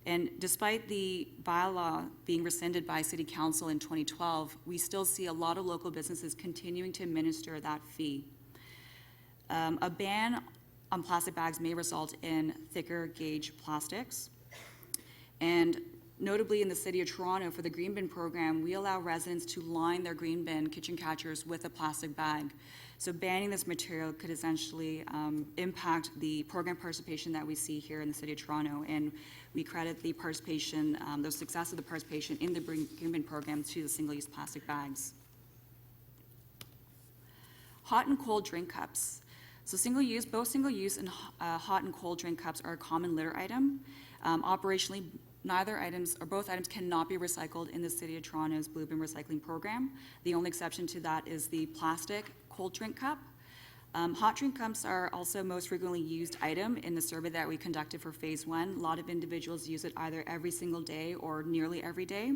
[SPEAKER 5] And despite the bylaw being rescinded by City Council in 2012, we still see a lot of local businesses continuing to administer that fee. A ban on plastic bags may result in thicker gauge plastics. And notably in the City of Toronto, for the green bin program, we allow residents to line their green bin kitchen catchers with a plastic bag. So banning this material could essentially impact the program participation that we see here in the City of Toronto. And we credit the participation, the success of the participation in the green bin program to the single-use plastic bags. Hot and cold drink cups. So single-use, both single-use and hot and cold drink cups are a common litter item. Operationally, neither items or both items cannot be recycled in the City of Toronto's Blue Bin Recycling Program. The only exception to that is the plastic cold drink cup. Hot drink cups are also most frequently used item in the survey that we conducted for phase 1. A lot of individuals use it either every single day or nearly every day.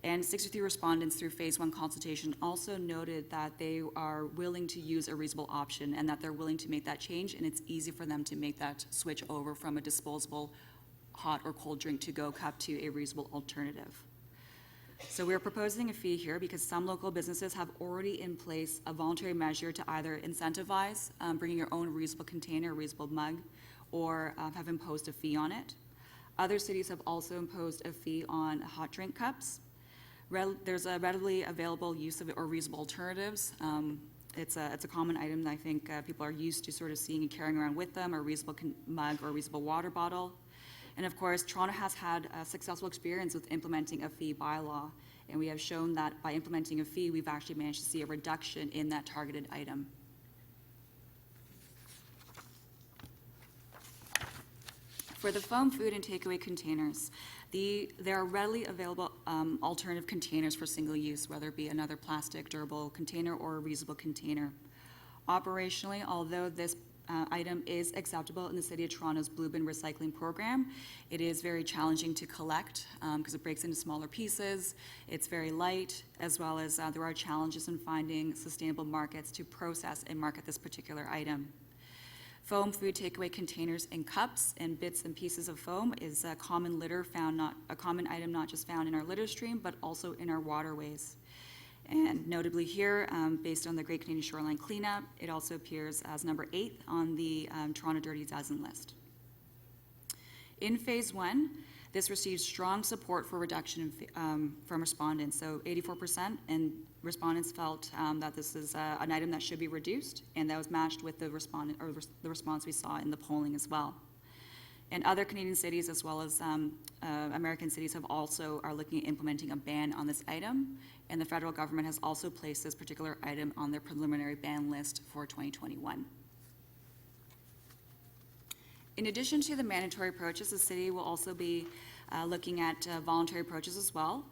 [SPEAKER 5] And 63 respondents through phase 1 consultation also noted that they are willing to use a reasonable option and that they're willing to make that change, and it's easy for them to make that switch over from a disposable hot or cold drink to-go cup to a reasonable alternative. So we're proposing a fee here because some local businesses have already in place a voluntary measure to either incentivize bringing your own reusable container, reusable mug, or have imposed a fee on it. Other cities have also imposed a fee on hot drink cups. There's a readily available use of it or reusable alternatives. It's a common item that I think people are used to sort of seeing and carrying around with them, a reusable mug or a reusable water bottle. And of course, Toronto has had a successful experience with implementing a fee bylaw, and we have shown that by implementing a fee, we've actually managed to see a reduction in that targeted item. For the foam food and takeaway containers, there are readily available alternative containers for single use, whether it be another plastic durable container or a reusable container. Operationally, although this item is acceptable in the City of Toronto's Blue Bin recycling program, it is very challenging to collect because it breaks into smaller pieces. It's very light, as well as there are challenges in finding sustainable markets to process and market this particular item. Foam food takeaway containers and cups and bits and pieces of foam is a common common item not just found in our litter stream, but also in our waterways. And notably here, based on the Great Canadian Shoreline Cleanup, it also appears as number 8 on the Toronto Dirty Dozen list. In phase 1, this received strong support for reduction from respondents, so 84%, and respondents felt that this is an item that should be reduced, and that was matched with the response we saw in the polling as well. And other Canadian cities, as well as American cities, are looking at implementing a ban on this item, and the federal government has also placed this particular item on their preliminary ban list for 2021. In addition to the mandatory approaches, the city will also be looking at voluntary approaches as well.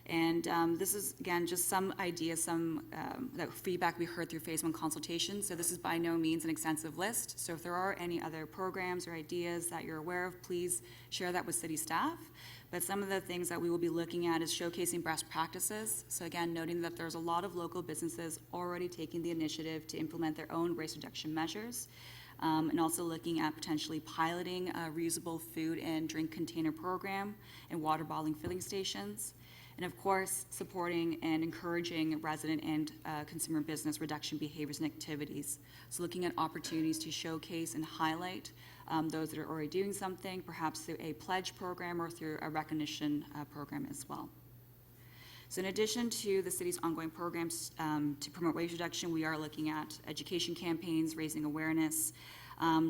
[SPEAKER 5] And this is, again, just some ideas, that feedback we heard through phase 1 consultation. So this is by no means an extensive list. So if there are any other programs or ideas that you're aware of, please share that with city staff. But some of the things that we will be looking at is showcasing best practices. So again, noting that there's a lot of local businesses already taking the initiative to implement their own waste reduction measures. And also looking at potentially piloting a reusable food and drink container program and water bottling filling stations. And of course, supporting and encouraging resident and consumer business reduction behaviors and activities. So looking at opportunities to showcase and highlight those that are already doing something, perhaps through a pledge program or through a recognition program as well. So in addition to the city's ongoing programs to promote waste reduction, we are looking at education campaigns, raising awareness,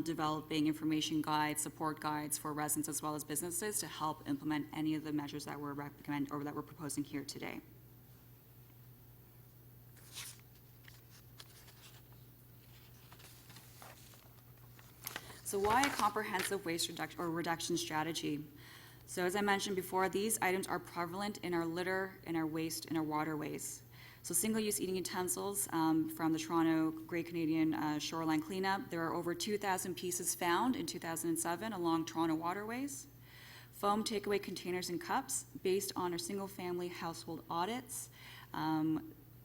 [SPEAKER 5] developing information guides, support guides for residents as well as businesses to help implement any of the measures that we're recommending or that we're proposing here today. So why a comprehensive waste reduction strategy? So as I mentioned before, these items are prevalent in our litter, in our waste, in our waterways. So single-use eating utensils from the Toronto Great Canadian Shoreline Cleanup, there are over 2,000 pieces found in 2007 along Toronto waterways. Foam takeaway containers and cups, based on our single-family household audits,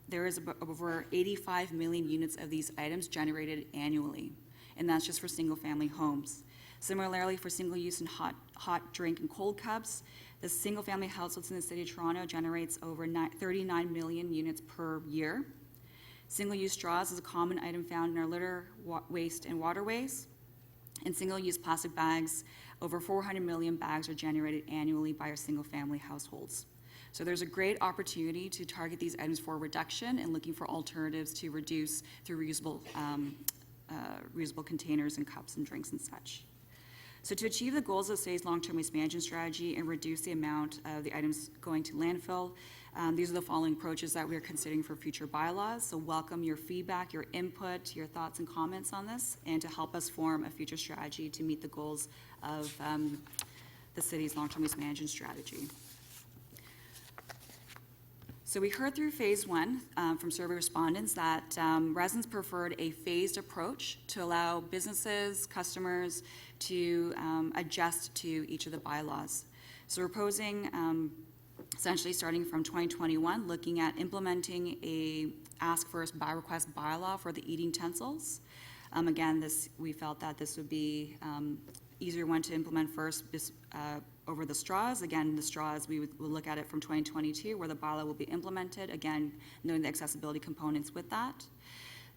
[SPEAKER 5] there is over 85 million units of these items generated annually, and that's just for single-family homes. Similarly, for single-use and hot drink and cold cups, the single-family households in the City of Toronto generates over 39 million units per year. Single-use straws is a common item found in our litter, waste, and waterways. And single-use plastic bags, over 400 million bags are generated annually by our single-family households. So there's a great opportunity to target these items for reduction and looking for alternatives to reduce through reusable containers and cups and drinks and such. So to achieve the goals of the city's long-term waste management strategy and reduce the amount of the items going to landfill, these are the following approaches that we are considering for future bylaws. So welcome your feedback, your input, your thoughts and comments on this, and to help us form a future strategy to meet the goals of the city's long-term waste management strategy. So we heard through phase 1 from survey respondents that residents preferred a phased approach to allow businesses, customers to adjust to each of the bylaws. So we're proposing essentially starting from 2021, looking at implementing a ask first buy request bylaw for the eating utensils. Again, we felt that this would be easier one to implement first over the straws. Again, the straws, we'll look at it from 2022, where the bylaw will be implemented, again, knowing the accessibility components with that.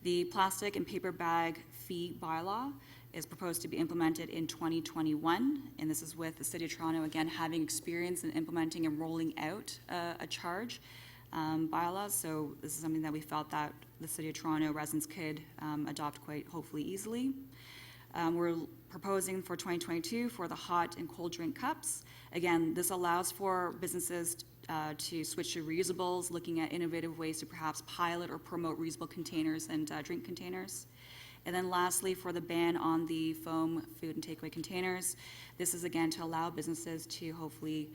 [SPEAKER 5] The plastic and paper bag fee bylaw is proposed to be implemented in 2021, and this is with the City of Toronto, again, having experience in implementing and rolling out a charge bylaws. So this is something that we felt that the City of Toronto residents could adopt quite hopefully easily. We're proposing for 2022 for the hot and cold drink cups. Again, this allows for businesses to switch to reusables, looking at innovative ways to perhaps pilot or promote reusable containers and drink containers. And then lastly, for the ban on the foam food and takeaway containers, this is again to allow businesses to hopefully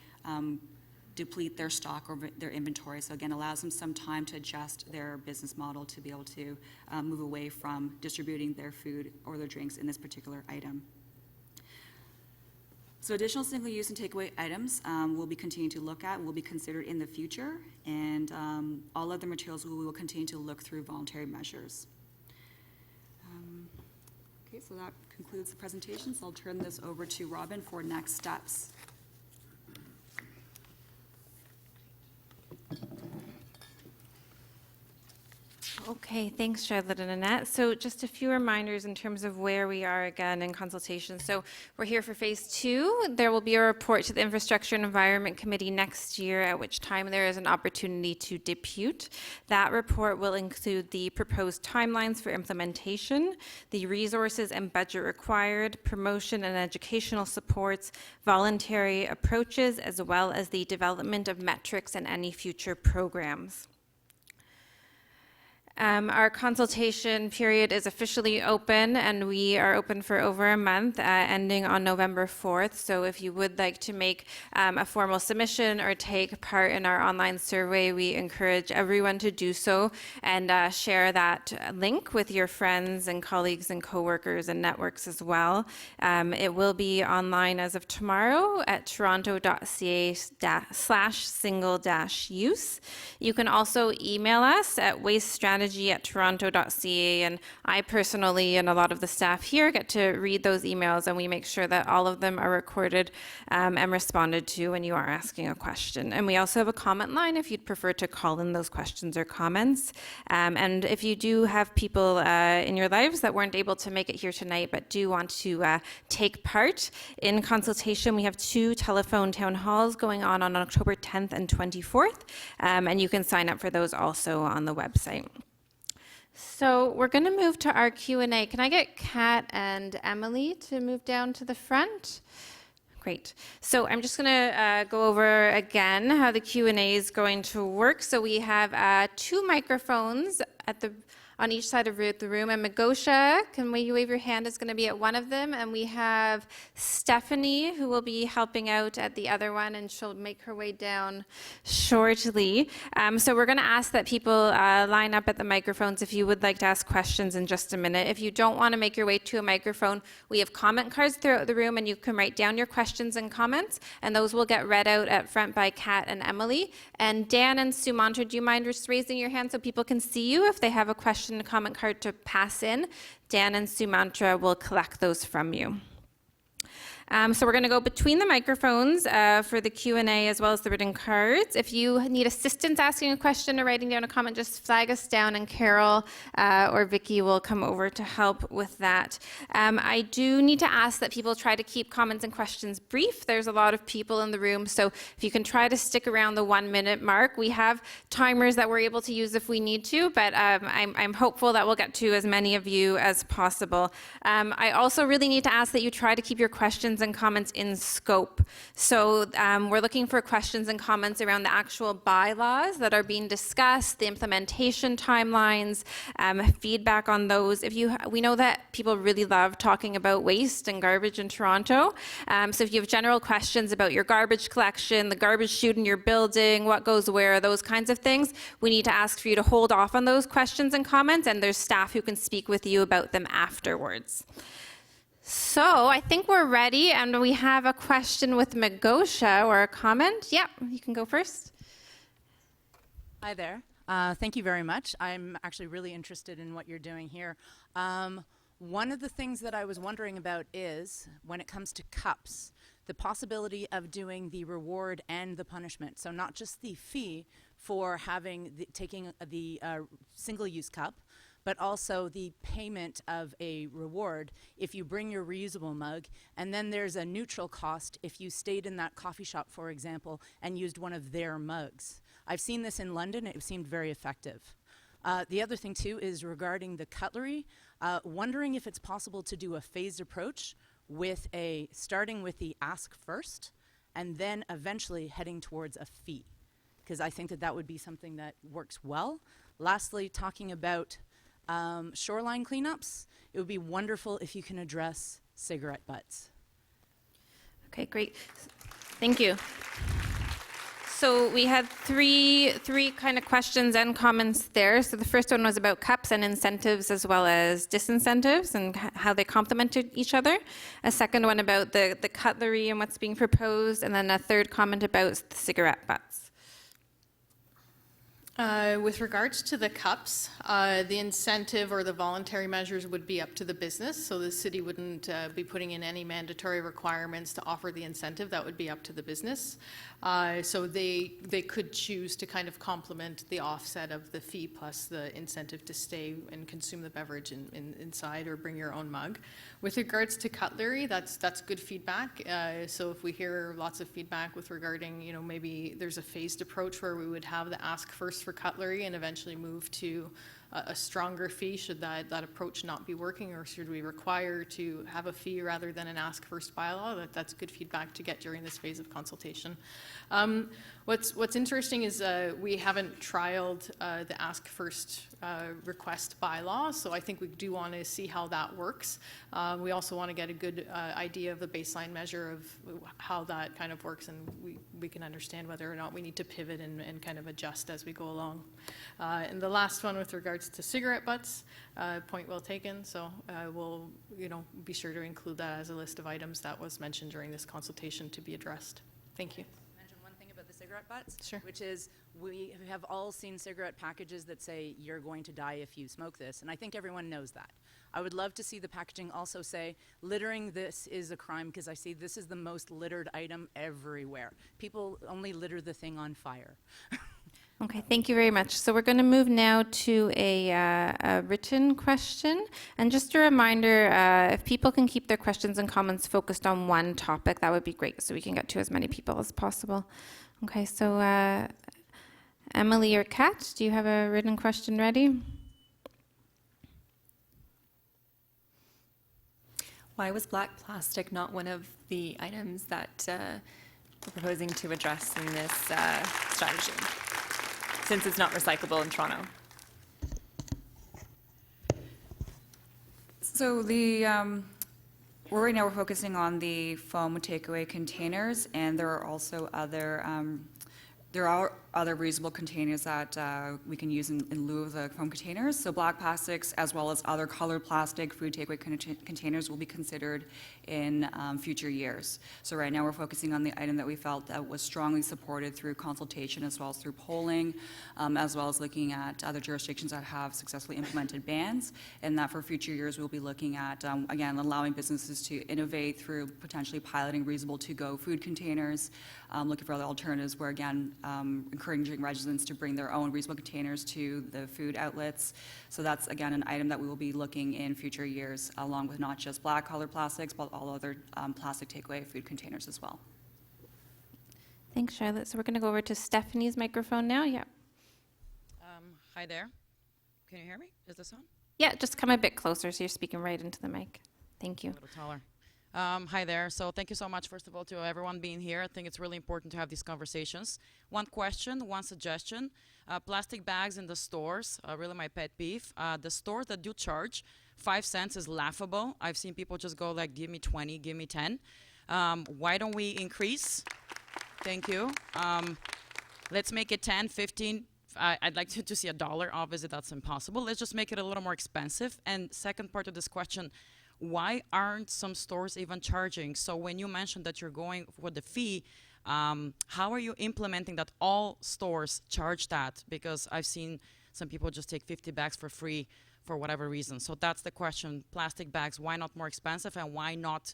[SPEAKER 5] deplete their stock or their inventory. So again, allows them some time to adjust their business model to be able to move away from distributing their food or their drinks in this particular item. So additional single-use and takeaway items we'll be continuing to look at, will be considered in the future, and all other materials we will continue to look through voluntary measures. Okay, so that concludes the presentation, so I'll turn this over to Robin for next steps.
[SPEAKER 1] Okay, thanks, Charlotte and Annette. So just a few reminders in terms of where we are again in consultation. So we're here for phase 2. There will be a report to the Infrastructure and Environment Committee next year, at which time there is an opportunity to depute. That report will include the proposed timelines for implementation, the resources and budget required, promotion and educational supports, voluntary approaches, as well as the development of metrics and any future programs. Our consultation period is officially open, and we are open for over a month, ending on November 4th. So if you would like to make a formal submission or take part in our online survey, we encourage everyone to do so and share that link with your friends and colleagues and coworkers and networks as well. It will be online as of tomorrow at toronto.ca/single-use. You can also email us at wastestrategy@toronto.ca, and I personally and a lot of the staff here get to read those emails, and we make sure that all of them are recorded and responded to when you are asking a question. And we also have a comment line if you'd prefer to call in those questions or comments. And if you do have people in your lives that weren't able to make it here tonight but do want to take part in consultation, we have 2 telephone town halls going on October 10th and 24th, and you can sign up for those also on the website. So we're going to move to our Q&A. Can I get Kat and Emily to move down to the front? Great. So I'm just going to go over again how the Q&A is going to work. So we have 2 microphones on each side of the room. And Magosha, can you wave your hand, is going to be at one of them. And we have Stephanie, who will be helping out at the other one, and she'll make her way down shortly. So we're going to ask that people line up at the microphones if you would like to ask questions in just a minute. If you don't want to make your way to a microphone, we have comment cards throughout the room, and you can write down your questions and comments, and those will get read out at front by Kat and Emily. And Dan and Sumantra, do you mind just raising your hand so people can see you if they have a question, a comment card to pass in? Dan and Sumantra will collect those from you. So we're going to go between the microphones for the Q&A as well as the written cards. If you need assistance asking a question or writing down a comment, just flag us down, and Carol or Vicky will come over to help with that. I do need to ask that people try to keep comments and questions brief. There's a lot of people in the room, so if you can try to stick around the 1-minute mark. We have timers that we're able to use if we need to, but I'm hopeful that we'll get to as many of you as possible. I also really need to ask that you try to keep your questions and comments in scope. So we're looking for questions and comments around the actual bylaws that are being discussed, the implementation timelines, feedback on those. We know that people really love talking about waste and garbage in Toronto. So if you have general questions about your garbage collection, the garbage chute in your building, what goes where, those kinds of things, we need to ask for you to hold off on those questions and comments, and there's staff who can speak with you about them afterwards. So I think we're ready, and we have a question with Magosha or a comment. Yep, you can go first.
[SPEAKER 6] Hi there. Thank you very much. I'm actually really interested in what you're doing here. One of the things that I was wondering about is, when it comes to cups, the possibility of doing the reward and the punishment. So not just the fee for taking the single-use cup, but also the payment of a reward if you bring your reusable mug, and then there's a neutral cost if you stayed in that coffee shop, for example, and used one of their mugs. I've seen this in London. It seemed very effective. The other thing, too, is regarding the cutlery, wondering if it's possible to do a phased approach with starting with the ask first and then eventually heading towards a fee, because I think that would be something that works well. Lastly, talking about shoreline cleanups, it would be wonderful if you can address cigarette butts.
[SPEAKER 1] Okay, great. Thank you. So we had three kind of questions and comments there. So the first one was about cups and incentives as well as disincentives and how they complemented each other. A second one about the cutlery and what's being proposed, and then a third comment about the cigarette butts.
[SPEAKER 3] With regards to the cups, the incentive or the voluntary measures would be up to the business, so the city wouldn't be putting in any mandatory requirements to offer the incentive. That would be up to the business. So they could choose to kind of complement the offset of the fee plus the incentive to stay and consume the beverage inside or bring your own mug. With regards to cutlery, that's good feedback. So if we hear lots of feedback with regarding, maybe there's a phased approach where we would have the ask first for cutlery and eventually move to a stronger fee should that approach not be working, or should we require to have a fee rather than an ask first bylaw. That's good feedback to get during this phase of consultation. What's interesting is we haven't trialed the ask first request bylaw, so I think we do want to see how that works. We also want to get a good idea of the baseline measure of how that kind of works, and we can understand whether or not we need to pivot and kind of adjust as we go along. And the last one with regards to cigarette butts, point well taken, so we'll be sure to include that as a list of items that was mentioned during this consultation to be addressed. Thank you.
[SPEAKER 6] Mention one thing about the cigarette butts,
[SPEAKER 3] Sure.
[SPEAKER 6] which is we have all seen cigarette packages that say you're going to die if you smoke this, and I think everyone knows that. I would love to see the packaging also say littering this is a crime, because I see this is the most littered item everywhere. People only litter the thing on fire.
[SPEAKER 1] Okay, thank you very much. So we're going to move now to a written question. And just a reminder, if people can keep their questions and comments focused on one topic, that would be great, so we can get to as many people as possible. Okay, so Emily or Kat, do you have a written question ready?
[SPEAKER 7] Why was black plastic not one of the items that we're proposing to address in this strategy, since it's not recyclable in Toronto?
[SPEAKER 5] So right now we're focusing on the foam takeaway containers, and there are also other reusable containers that we can use in lieu of the foam containers. So black plastics, as well as other colored plastic food takeaway containers, will be considered in future years. So right now we're focusing on the item that we felt that was strongly supported through consultation, as well as through polling, as well as looking at other jurisdictions that have successfully implemented bans, and that for future years we'll be looking at, again, allowing businesses to innovate through potentially piloting reusable to-go food containers, looking for other alternatives where, again, encouraging residents to bring their own reusable containers to the food outlets. So that's, again, an item that we will be looking in future years, along with not just black colored plastics, but all other plastic takeaway food containers as well.
[SPEAKER 1] Thanks, Charlotte. So we're going to go over to Stephanie's microphone now. Yeah.
[SPEAKER 8] Hi there. Can you hear me? Is this on?
[SPEAKER 1] Yeah, just come a bit closer so you're speaking right into the mic. Thank you.
[SPEAKER 8] A little taller. Hi there. So thank you so much, first of all, to everyone being here. I think it's really important to have these conversations. One question, one suggestion. Plastic bags in the stores, really my pet peeve. The stores that do charge 5 cents is laughable. I've seen people just go like, give me 20, give me 10. Why don't we increase? Thank you. Let's make it 10, 15. I'd like to see $1. Obviously, that's impossible. Let's just make it a little more expensive. And second part of this question, why aren't some stores even charging? So when you mentioned that you're going for the fee, How are you implementing that all stores charge that? Because I've seen some people just take 50 bags for free for whatever reason. So that's the question. Plastic bags, why not more expensive, and why not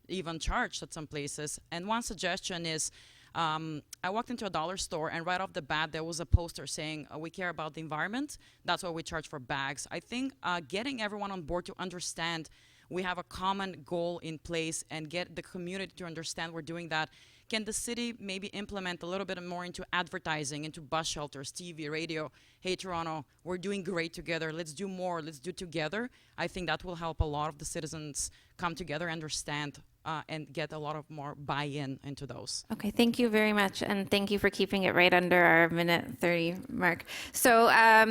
[SPEAKER 8] even charged at some places? And one suggestion is, I walked into a dollar store, and right off the bat there was a poster saying, we care about the environment, that's why we charge for bags. I think getting everyone on board to understand we have a common goal in place and get the community to understand we're doing that. Can the city maybe implement a little bit more into advertising, into bus shelters, TV, radio? Hey, Toronto, we're doing great together. Let's do more. Let's do together. I think that will help a lot of the citizens come together, understand, and get a lot of more buy-in into those.
[SPEAKER 1] Okay, thank you very much, and thank you for keeping it right under our minute 30 mark. So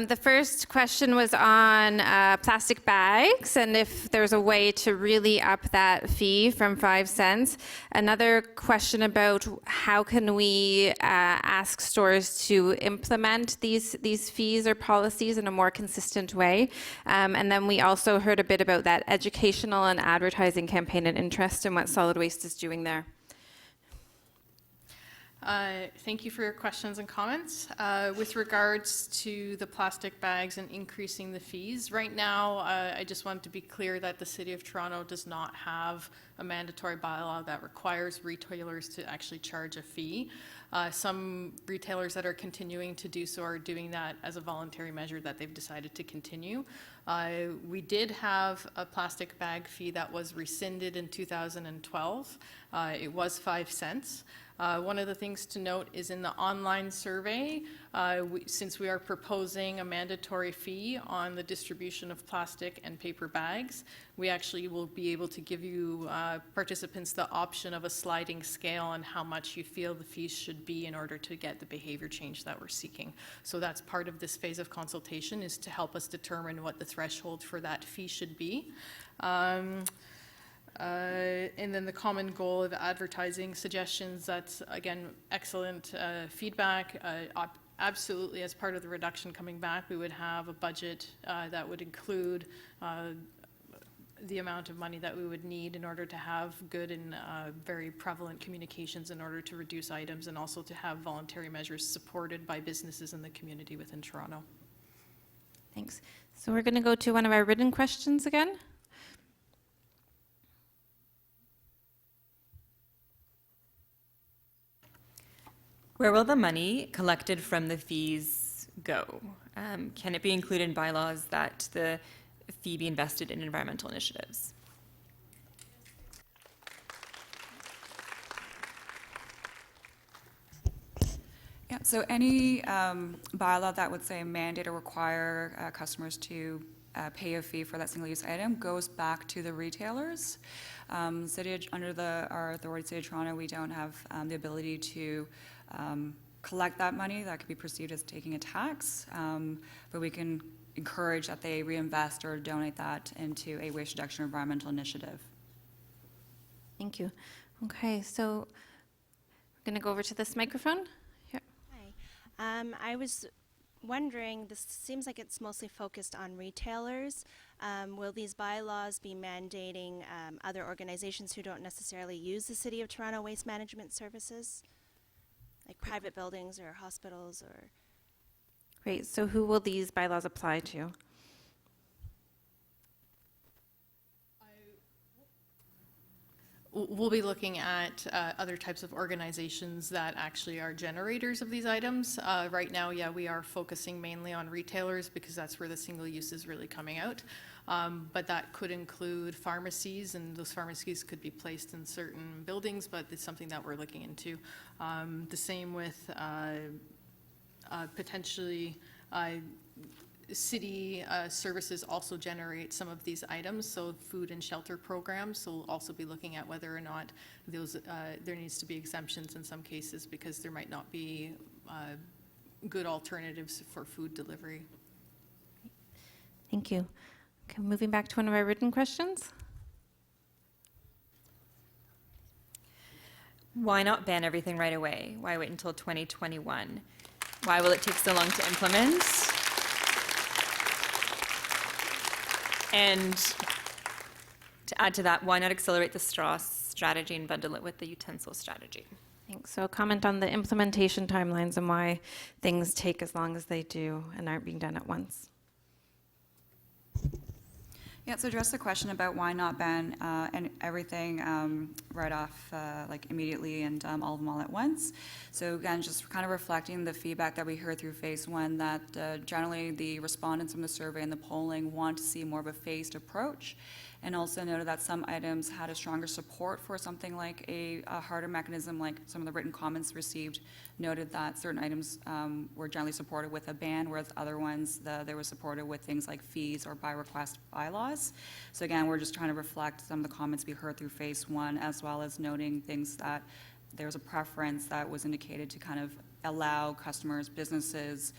[SPEAKER 1] the first question was on plastic bags, and if there's a way to really up that fee from 5 cents. Another question about how can we ask stores to implement these fees or policies in a more consistent way. And then we also heard a bit about that educational and advertising campaign and interest in what solid waste is doing there.
[SPEAKER 3] Thank you for your questions and comments. With regards to the plastic bags and increasing the fees, right now, I just want to be clear that the City of Toronto does not have a mandatory bylaw that requires retailers to actually charge a fee. Some retailers that are continuing to do so are doing that as a voluntary measure that they've decided to continue. We did have a plastic bag fee that was rescinded in 2012. It was 5 cents. One of the things to note is in the online survey, since we are proposing a mandatory fee on the distribution of plastic and paper bags, we actually will be able to give you participants the option of a sliding scale on how much you feel the fees should be in order to get the behavior change that we're seeking. So that's part of this phase of consultation, is to help us determine what the threshold for that fee should be. And then the common goal of advertising suggestions, that's again excellent feedback. Absolutely, as part of the reduction coming back, we would have a budget that would include the amount of money that we would need in order to have good and very prevalent communications in order to reduce items, and also to have voluntary measures supported by businesses in the community within Toronto.
[SPEAKER 1] Thanks. So we're going to go to one of our written questions again.
[SPEAKER 7] Where will the money collected from the fees go? Can it be included in bylaws that the fee be invested in environmental initiatives?
[SPEAKER 5] Yeah, so any bylaw that would say mandate or require customers to pay a fee for that single-use item goes back to the retailers. Under our authority, City of Toronto, we don't have the ability to collect that money. That could be perceived as taking a tax, but we can encourage that they reinvest or donate that into a waste reduction or environmental initiative.
[SPEAKER 1] Thank you. Okay, so we're going to go over to this microphone. Here.
[SPEAKER 9] Hi. I was wondering, this seems like it's mostly focused on retailers. Will these bylaws be mandating other organizations who don't necessarily use the City of Toronto waste management services, like private buildings or hospitals or?
[SPEAKER 1] Great. So who will these bylaws apply to?
[SPEAKER 3] We'll be looking at other types of organizations that actually are generators of these items. Right now, yeah, we are focusing mainly on retailers because that's where the single use is really coming out. But that could include pharmacies, and those pharmacies could be placed in certain buildings, but it's something that we're looking into. The same with potentially city services also generate some of these items, so food and shelter programs. So we'll also be looking at whether or not those there needs to be exemptions in some cases because there might not be good alternatives for food delivery.
[SPEAKER 1] Thank you. Okay, moving back to one of our written questions.
[SPEAKER 7] Why not ban everything right away? Why wait until 2021? Why will it take so long to implement? And to add to that, why not accelerate the straw strategy and bundle it with the utensil strategy?
[SPEAKER 1] Thanks. So a comment on the implementation timelines and why things take as long as they do and aren't being done at once.
[SPEAKER 5] Yeah, so address the question about why not ban and everything right off, like immediately, and all of them all at once. So again, just kind of reflecting the feedback that we heard through phase one, that generally the respondents from the survey and the polling want to see more of a phased approach, and also noted that some items had a stronger support for something like a harder mechanism, like some of the written comments received noted that certain items were generally supported with a ban, whereas other ones, they were supported with things like fees or by request bylaws. So again, we're just trying to reflect some of the comments we heard through phase one, as well as noting things that there's a preference that was indicated to kind of allow customers, businesses,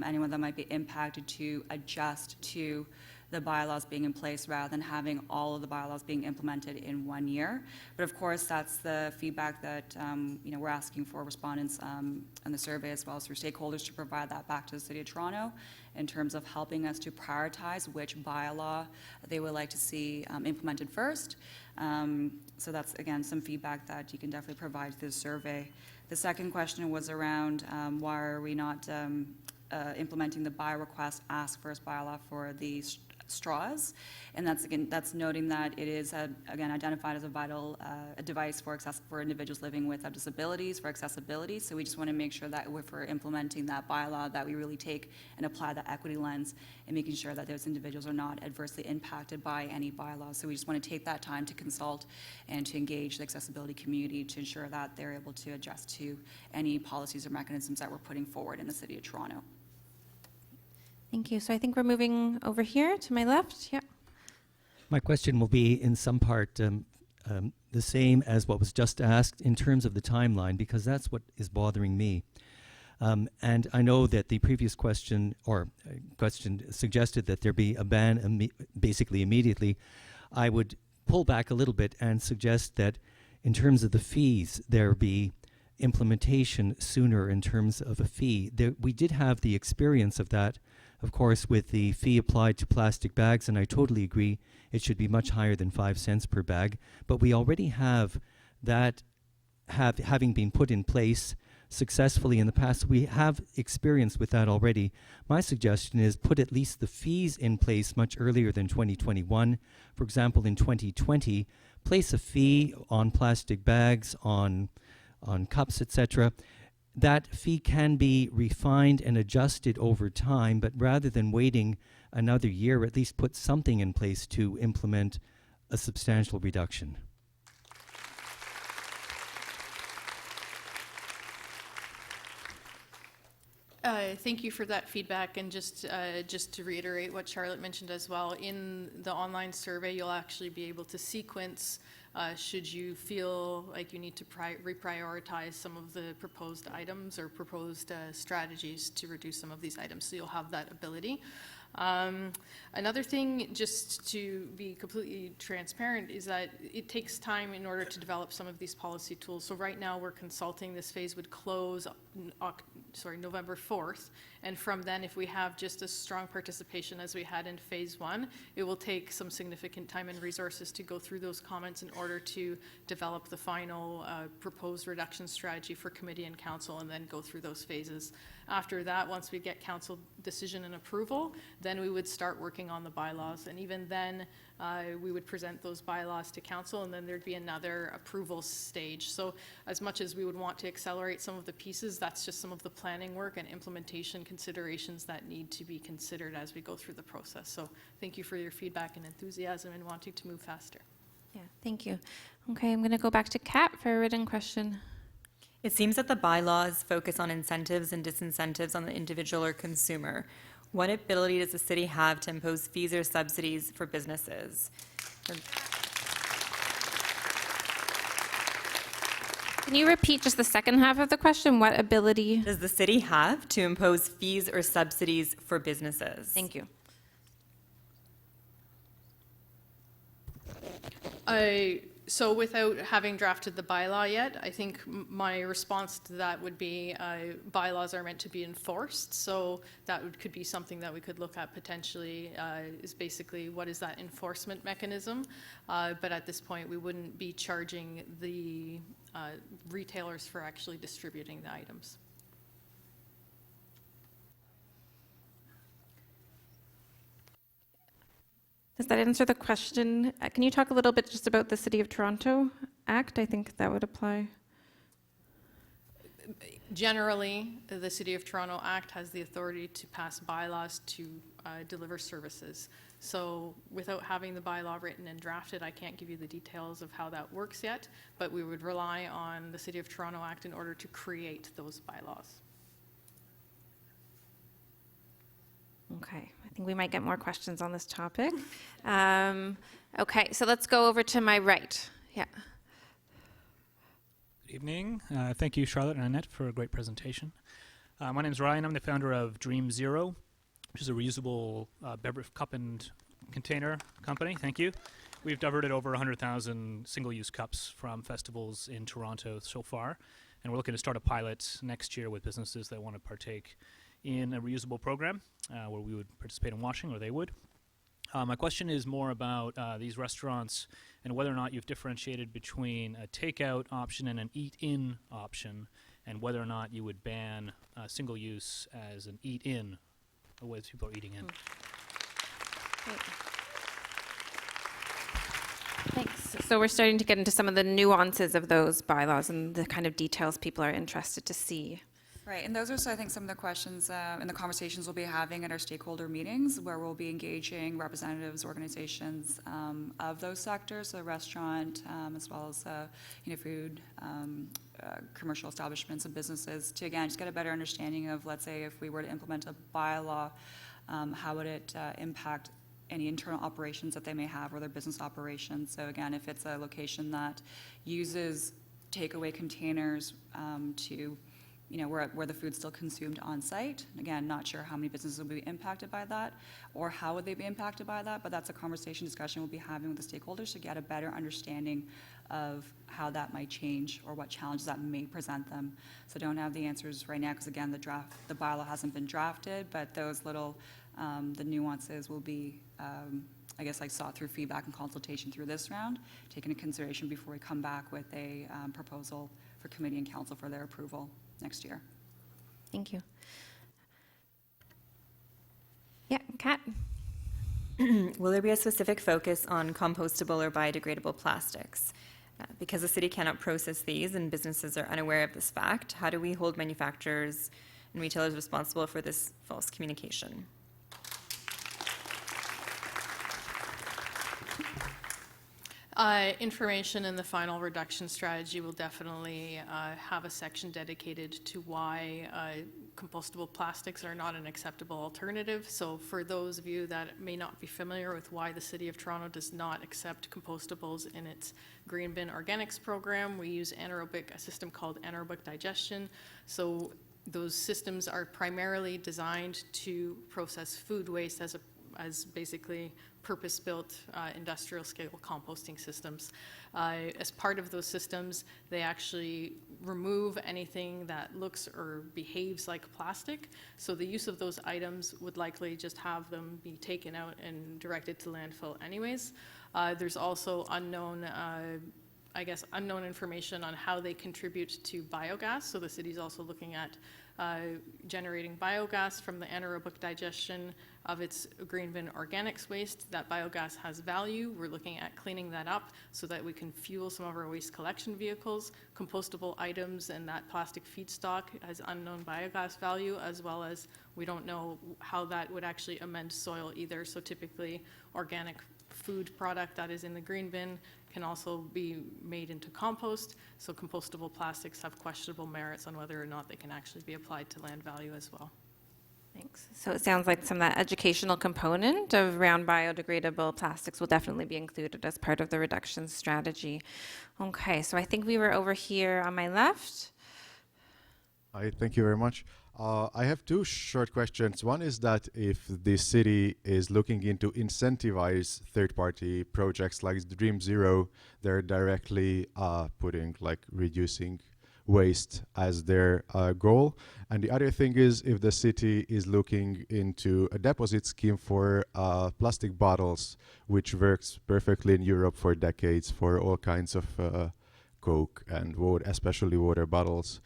[SPEAKER 5] anyone that might be impacted to adjust to the bylaws being in place rather than having all of the bylaws being implemented in 1 year. But of course, that's the feedback that we're asking for respondents in the survey, as well as for stakeholders, to provide that back to the City of Toronto in terms of helping us to prioritize which bylaw they would like to see implemented first. So that's, again, some feedback that you can definitely provide to the survey. The second question was around why are we not implementing the by request ask first bylaw for the straws, and that's noting that it is again identified as a vital device for individuals living with disabilities, for accessibility. So we just want to make sure that if we're implementing that bylaw, that we really take and apply the equity lens and making sure that those individuals are not adversely impacted by any bylaws. So we just want to take that time to consult and to engage the accessibility community to ensure that they're able to adjust to any policies or mechanisms that we're putting forward in the City of Toronto.
[SPEAKER 1] Thank you. So I think we're moving over here to my left. Yeah.
[SPEAKER 10] My question will be in some part the same as what was just asked in terms of the timeline, because that's what is bothering me. And I know that the previous question suggested that there be a ban basically immediately. I would pull back a little bit and suggest that in terms of the fees, there be implementation sooner in terms of a fee. We did have the experience of that, of course, with the fee applied to plastic bags, and I totally agree it should be much higher than 5 cents per bag. But we already have that having been put in place successfully in the past. We have experience with that already. My suggestion is put at least the fees in place much earlier than 2021. For example, in 2020, place a fee on plastic bags, on cups, etc. That fee can be refined and adjusted over time, but rather than waiting another year, at least put something in place to implement a substantial reduction.
[SPEAKER 3] Thank you for that feedback, and just to reiterate what Charlotte mentioned as well, in the online survey you'll actually be able to sequence should you feel like you need to reprioritize some of the proposed items or proposed strategies to reduce some of these items, so you'll have that ability. Another thing, just to be completely transparent, is that it takes time in order to develop some of these policy tools. So right now we're consulting. This phase would close November 4th, and from then, if we have just as strong participation as we had in phase one, it will take some significant time and resources to go through those comments in order to develop the final proposed reduction strategy for committee and council, and then go through those phases. After that, once we get council decision and approval, then we would start working on the bylaws, and even then we would present those bylaws to council, and then there'd be another approval stage. So as much as we would want to accelerate some of the pieces, that's just some of the planning work and implementation considerations that need to be considered as we go through the process. So thank you for your feedback and enthusiasm in wanting to move faster.
[SPEAKER 1] Yeah, thank you. Okay, I'm going to go back to Kat for a written question.
[SPEAKER 7] It seems that the bylaws focus on incentives and disincentives on the individual or consumer. What ability does the city have to impose fees or subsidies for businesses?
[SPEAKER 1] Can you repeat just the second half of the question? What ability?
[SPEAKER 7] Does the city have to impose fees or subsidies for businesses?
[SPEAKER 1] Thank you.
[SPEAKER 3] So without having drafted the bylaw yet, I think my response to that would be bylaws are meant to be enforced. So that could be something that we could look at potentially is basically what is that enforcement mechanism. But at this point, we wouldn't be charging the retailers for actually distributing the items.
[SPEAKER 1] Does that answer the question? Can you talk a little bit just about the City of Toronto Act? I think that would apply.
[SPEAKER 3] Generally, the City of Toronto Act has the authority to pass bylaws to deliver services. So without having the bylaw written and drafted, I can't give you the details of how that works yet, but we would rely on the City of Toronto Act in order to create those bylaws.
[SPEAKER 1] Okay, I think we might get more questions on this topic. Okay, so let's go over to my right. Yeah.
[SPEAKER 4] Good evening. Thank you, Charlotte and Annette, for a great presentation. My name is Ryan. I'm the founder of Dream Zero, which is a reusable beverage cup and container company. Thank you. We've diverted over 100,000 single-use cups from festivals in Toronto so far, and we're looking to start a pilot next year with businesses that want to partake in a reusable program where we would participate in washing, or they would. My question is more about these restaurants and whether or not you've differentiated between a takeout option and an eat-in option, and whether or not you would ban single-use as an eat-in, the way people are eating in.
[SPEAKER 1] Great. Thanks. So we're starting to get into some of the nuances of those bylaws and the kind of details people are interested to see.
[SPEAKER 5] Right, and those are, so I think, some of the questions and the conversations we'll be having at our stakeholder meetings, where we'll be engaging representatives, organizations of those sectors, so restaurant, as well as food, commercial establishments and businesses, to again just get a better understanding of, let's say, if we were to implement a bylaw, how would it impact any internal operations that they may have or their business operations. So again, if it's a location that uses takeaway containers to where the food's still consumed on site. Again, not sure how many businesses will be impacted by that or how would they be impacted by that, but that's a conversation, discussion we'll be having with the stakeholders to get a better understanding of how that might change or what challenges that may present them. So don't have the answers right now because again, the bylaw hasn't been drafted, but those little, the nuances will be, I guess, sought through feedback and consultation through this round, taken into consideration before we come back with a proposal for committee and council for their approval next year.
[SPEAKER 1] Thank you. Yeah, Kat?
[SPEAKER 7] Will there be a specific focus on compostable or biodegradable plastics? Because the city cannot process these and businesses are unaware of this fact, how do we hold manufacturers and retailers responsible for this false communication?
[SPEAKER 3] Information in the final reduction strategy will definitely have a section dedicated to why compostable plastics are not an acceptable alternative. So for those of you that may not be familiar with why the City of Toronto does not accept compostables in its green bin organics program, we use a system called anaerobic digestion. So those systems are primarily designed to process food waste as basically purpose-built industrial scale composting systems. As part of those systems, they actually remove anything that looks or behaves like plastic. So the use of those items would likely just have them be taken out and directed to landfill anyways. There's also unknown information on how they contribute to biogas. So the city's also looking at generating biogas from the anaerobic digestion of its green bin organics waste. That biogas has value. We're looking at cleaning that up so that we can fuel some of our waste collection vehicles. Compostable items and that plastic feedstock has unknown biogas value, as well as we don't know how that would actually amend soil either. So typically organic food product that is in the green bin can also be made into compost. So compostable plastics have questionable merits on whether or not they can actually be applied to land value as well.
[SPEAKER 1] Thanks. So it sounds like some of that educational component around biodegradable plastics will definitely be included as part of the reduction strategy. Okay, so I think we were over here on my left.
[SPEAKER 11] Hi, thank you very much. I have two short questions. One is that if the city is looking into incentivize third-party projects like Dream Zero, they're directly putting like reducing waste as their goal. And the other thing is if the city is looking into a deposit scheme for plastic bottles, which works perfectly in Europe for decades for all kinds of Coke and water, especially water bottles.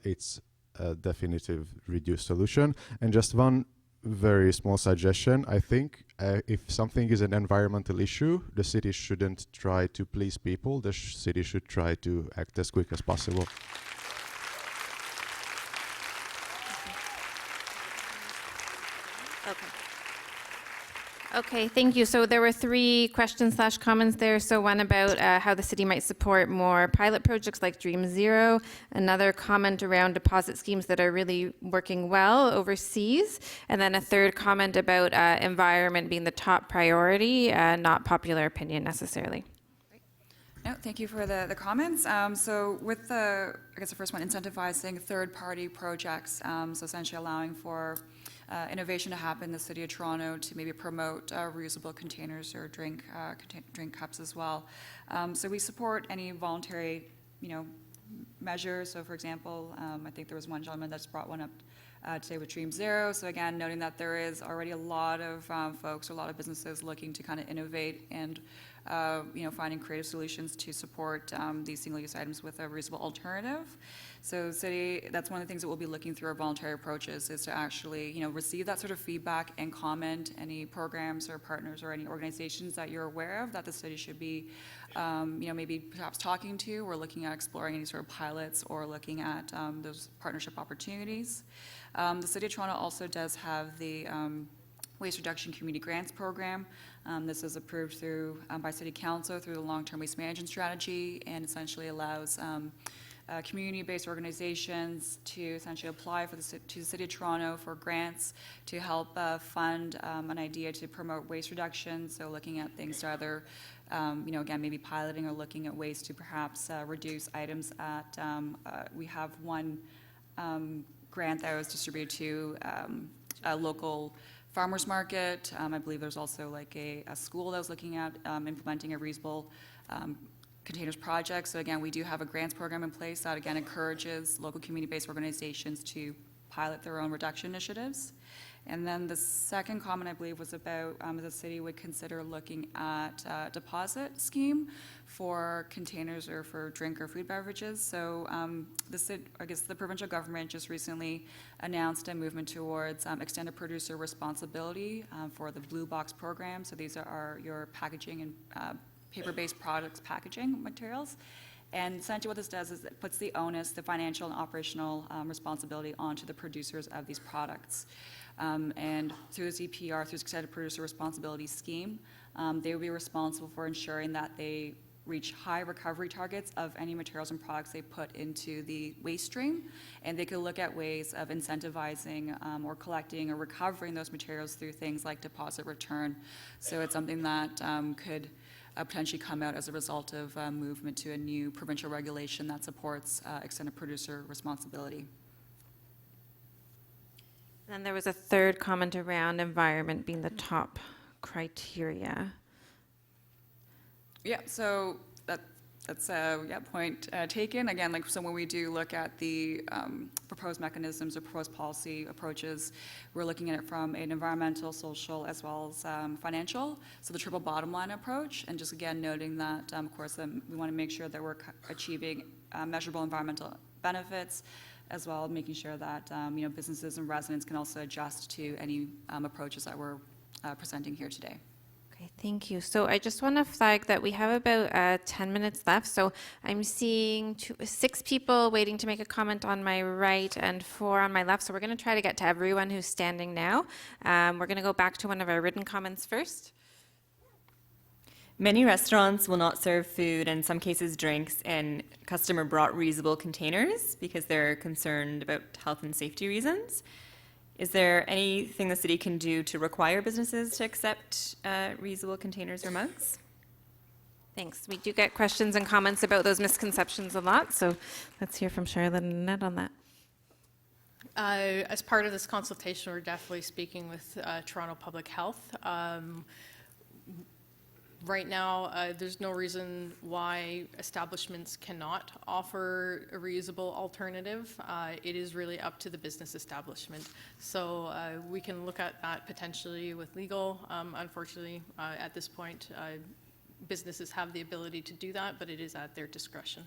[SPEAKER 11] It's a definitive reduced solution. And just one very small suggestion, I think if something is an environmental issue, the city shouldn't try to please people. The city should try to act as quick as possible.
[SPEAKER 1] Okay, thank you. So there were 3 questions/comments there. So one about how the city might support more pilot projects like Dream Zero, another comment around deposit schemes that are really working well overseas, and then a third comment about environment being the top priority, not popular opinion necessarily.
[SPEAKER 5] No, thank you for the comments. So with the first one, incentivizing third-party projects, so essentially allowing for innovation to happen in the City of Toronto to maybe promote reusable containers or drink cups as well. So we support any voluntary, measures. So for example, I think there was one gentleman that's brought one up today with Dream Zero. So again, noting that there is already a lot of folks, a lot of businesses looking to kind of innovate and finding creative solutions to support these single-use items with a reusable alternative. So city, that's one of the things that we'll be looking through our voluntary approaches is to actually, receive that sort of feedback and comment any programs or partners or any organizations that you're aware of that the city should be, maybe perhaps talking to or looking at exploring any sort of pilots or looking at those partnership opportunities. The City of Toronto also does have the Waste Reduction Community Grants Program. This is approved through by City Council through the Long-Term Waste Management Strategy and essentially allows community-based organizations to essentially apply to the City of Toronto for grants to help fund an idea to promote waste reduction. So looking at things to either, again, maybe piloting or looking at ways to perhaps reduce items at, we have one grant that was distributed to a local farmers market. I believe there's also like a school that was looking at implementing a reusable containers project. So again, we do have a grants program in place that again encourages local community-based organizations to pilot their own reduction initiatives. And then the second comment I believe was about the city would consider looking at a deposit scheme for containers or for drink or food beverages. So the provincial government just recently announced a movement towards extended producer responsibility for the Blue Box program. So these are your packaging and paper-based products packaging materials. And essentially what this does is it puts the onus, the financial and operational responsibility onto the producers of these products. And through this EPR, through this extended producer responsibility scheme, they will be responsible for ensuring that they reach high recovery targets of any materials and products they put into the waste stream. And they could look at ways of incentivizing or collecting or recovering those materials through things like deposit return. So it's something that could potentially come out as a result of movement to a new provincial regulation that supports extended producer responsibility.
[SPEAKER 1] And then there was a third comment around environment being the top criteria.
[SPEAKER 5] Yeah, so that's point taken. Again, so when we do look at the proposed mechanisms or proposed policy approaches, we're looking at it from an environmental, social, as well as financial. So the triple bottom line approach, and just again noting that, of course, we want to make sure that we're achieving measurable environmental benefits, as well as making sure that businesses and residents can also adjust to any approaches that we're presenting here today.
[SPEAKER 1] Okay, thank you. So I just want to flag that we have about 10 minutes left. So I'm seeing 6 people waiting to make a comment on my right and 4 on my left. So we're going to try to get to everyone who's standing now. We're going to go back to one of our written comments first.
[SPEAKER 7] Many restaurants will not serve food, and in some cases drinks, in customer-brought reusable containers because they're concerned about health and safety reasons. Is there anything the city can do to require businesses to accept reusable containers or mugs?
[SPEAKER 1] Thanks. We do get questions and comments about those misconceptions a lot, so let's hear from Charlotte and Annette on that.
[SPEAKER 3] As part of this consultation, we're definitely speaking with Toronto Public Health. Right now, there's no reason why establishments cannot offer a reusable alternative. It is really up to the business establishment. So we can look at that potentially with legal. Unfortunately, at this point, businesses have the ability to do that, but it is at their discretion.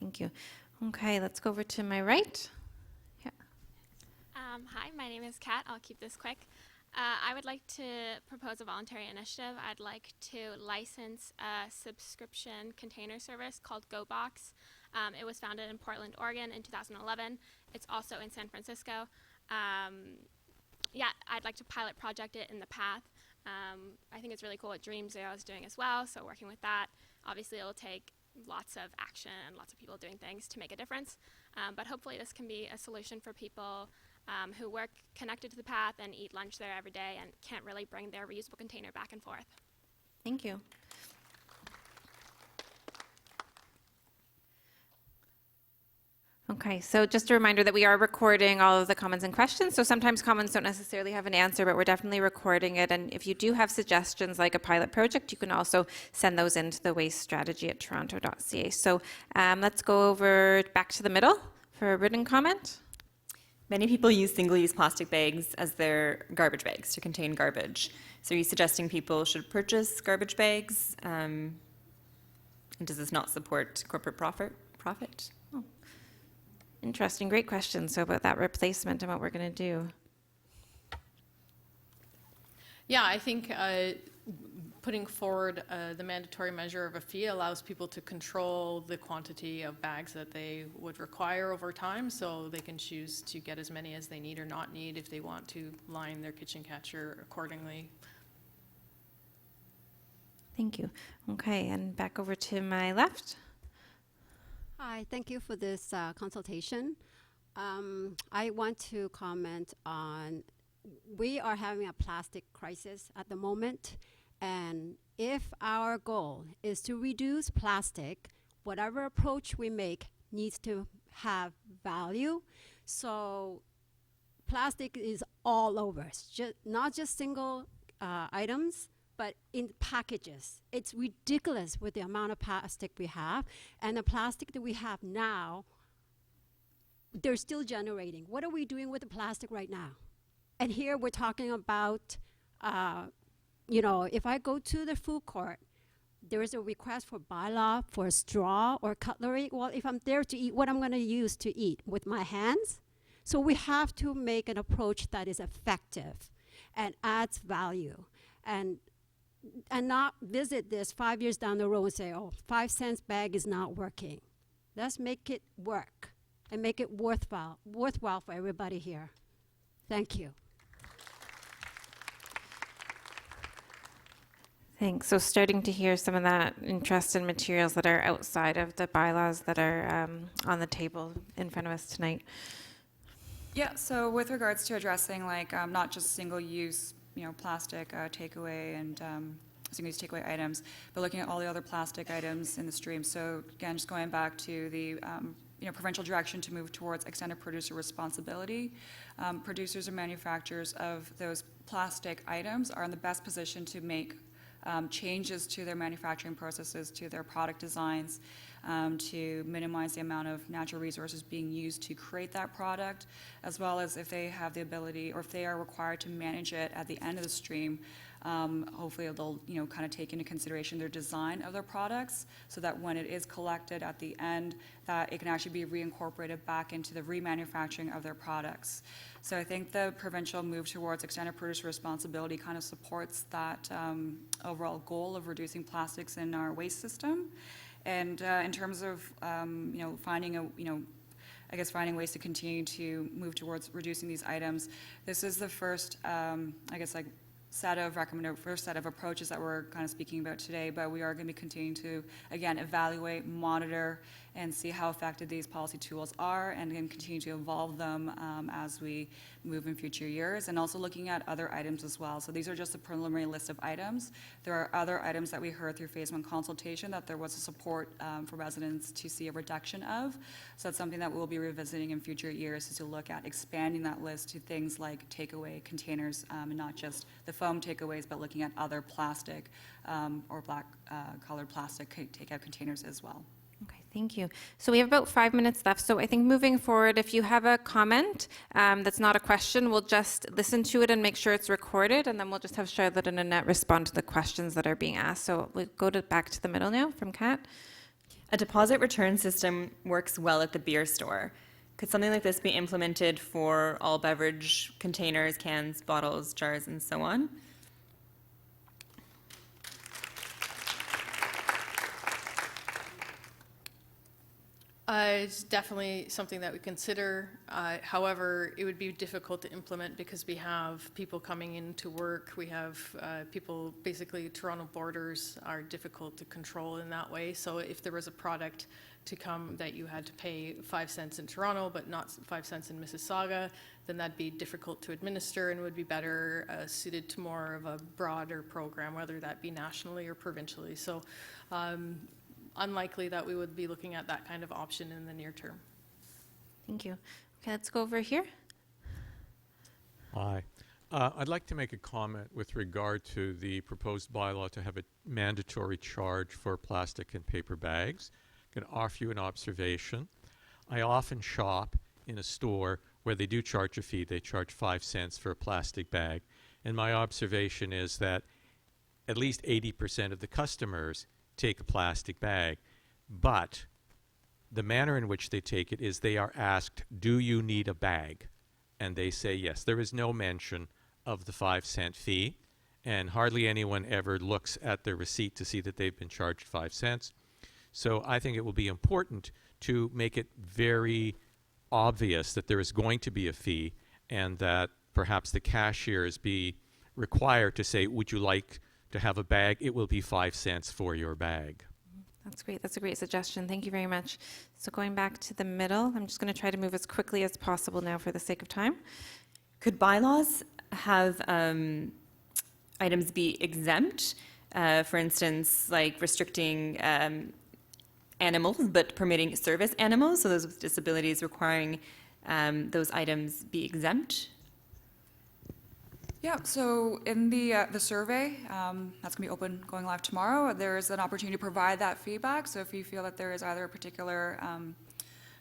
[SPEAKER 1] Thank you. Okay, let's go over to my right. Yeah.
[SPEAKER 12] Hi, my name is Kat. I'll keep this quick. I would like to propose a voluntary initiative. I'd like to license a subscription container service called GoBox. It was founded in Portland, Oregon in 2011. It's also in San Francisco. Yeah, I'd like to pilot project it in the path. I think it's really cool what Dream Zero is doing as well, so working with that. Obviously, it'll take lots of action and lots of people doing things to make a difference, but hopefully this can be a solution for people who work connected to the path and eat lunch there every day and can't really bring their reusable container back and forth.
[SPEAKER 1] Thank you. Okay, so just a reminder that we are recording all of the comments and questions. So sometimes comments don't necessarily have an answer, but we're definitely recording it. And if you do have suggestions like a pilot project, you can also send those into the wastestrategy@toronto.ca. So let's go over back to the middle for a written comment.
[SPEAKER 7] Many people use single-use plastic bags as their garbage bags to contain garbage. So are you suggesting people should purchase garbage bags? And does this not support corporate profit?
[SPEAKER 1] Oh. Interesting, great question. So about that replacement and what we're going to do.
[SPEAKER 3] Yeah, I think putting forward the mandatory measure of a fee allows people to control the quantity of bags that they would require over time, so they can choose to get as many as they need or not need if they want to line their kitchen catcher accordingly.
[SPEAKER 1] Thank you. Okay, and back over to my left.
[SPEAKER 13] Hi, thank you for this consultation. I want to comment on, we are having a plastic crisis at the moment, and if our goal is to reduce plastic, whatever approach we make needs to have value. So plastic is all over, not just single items, but in packages. It's ridiculous with the amount of plastic we have, and the plastic that we have now, they're still generating. What are we doing with the plastic right now? And here we're talking about, you know, if I go to the food court, there is a request for bylaw for a straw or cutlery. Well, if I'm there to eat, what I'm gonna use to eat? With my hands? So we have to make an approach that is effective and adds value. And not visit this 5 years down the road and say, oh, 5 cents bag is not working. Let's make it work and make it worthwhile for everybody here. Thank you.
[SPEAKER 1] Thanks. So starting to hear some of that interest in materials that are outside of the bylaws that are on the table in front of us tonight.
[SPEAKER 5] Yeah, so with regards to addressing like not just single-use, plastic takeaway and single-use takeaway items, but looking at all the other plastic items in the stream. So again, just going back to the provincial direction to move towards extended producer responsibility. Producers and manufacturers of those plastic items are in the best position to make changes to their manufacturing processes, to their product designs, to minimize the amount of natural resources being used to create that product, as well as if they have the ability or if they are required to manage it at the end of the stream, hopefully they'll kind of take into consideration their design of their products so that when it is collected at the end, that it can actually be reincorporated back into the remanufacturing of their products. So I think the provincial move towards extended producer responsibility kind of supports that overall goal of reducing plastics in our waste system. And in terms of finding finding ways to continue to move towards reducing these items, this is the first set of approaches that we're kind of speaking about today, but we are going to be continuing to, again, evaluate, monitor, and see how effective these policy tools are, and then continue to evolve them as we move in future years, and also looking at other items as well. So these are just a preliminary list of items. There are other items that we heard through phase one consultation that there was a support for residents to see a reduction of. So that's something that we'll be revisiting in future years, is to look at expanding that list to things like takeaway containers, and not just the foam takeaways, but looking at other plastic or black colored plastic takeout containers as well.
[SPEAKER 1] Okay, thank you. So we have about 5 minutes left. So I think moving forward, if you have a comment that's not a question, we'll just listen to it and make sure it's recorded, and then we'll just have Charlotte and Annette respond to the questions that are being asked. So we'll go back to the middle now from Kat.
[SPEAKER 7] A deposit return system works well at the beer store. Could something like this be implemented for all beverage containers, cans, bottles, jars, and so on?
[SPEAKER 3] It's definitely something that we consider. However, it would be difficult to implement because we have people coming into work. We have people, basically Toronto borders are difficult to control in that way. So if there was a product to come that you had to pay 5 cents in Toronto but not 5 cents in Mississauga, then that'd be difficult to administer and would be better suited to more of a broader program, whether that be nationally or provincially. So unlikely that we would be looking at that kind of option in the near term.
[SPEAKER 1] Thank you. Okay, let's go over here.
[SPEAKER 14] Hi. I'd like to make a comment with regard to the proposed bylaw to have a mandatory charge for plastic and paper bags. I can offer you an observation. I often shop in a store where they do charge a fee. They charge 5 cents for a plastic bag. And my observation is that at least 80% of the customers take a plastic bag, but the manner in which they take it is they are asked, do you need a bag? And they say yes. There is no mention of the 5 cent fee, and hardly anyone ever looks at their receipt to see that they've been charged 5 cents. So I think it will be important to make it very obvious that there is going to be a fee, and that perhaps the cashiers be required to say, would you like to have a bag? It will be 5 cents for your bag.
[SPEAKER 1] That's great. That's a great suggestion. Thank you very much. So going back to the middle, I'm just going to try to move as quickly as possible now for the sake of time.
[SPEAKER 7] Could bylaws have items be exempt? For instance, like restricting animals, but permitting service animals, so those with disabilities requiring those items be exempt?
[SPEAKER 5] Yeah, so in the survey, that's going to be open, going live tomorrow, there's an opportunity to provide that feedback. So if you feel that there is either a particular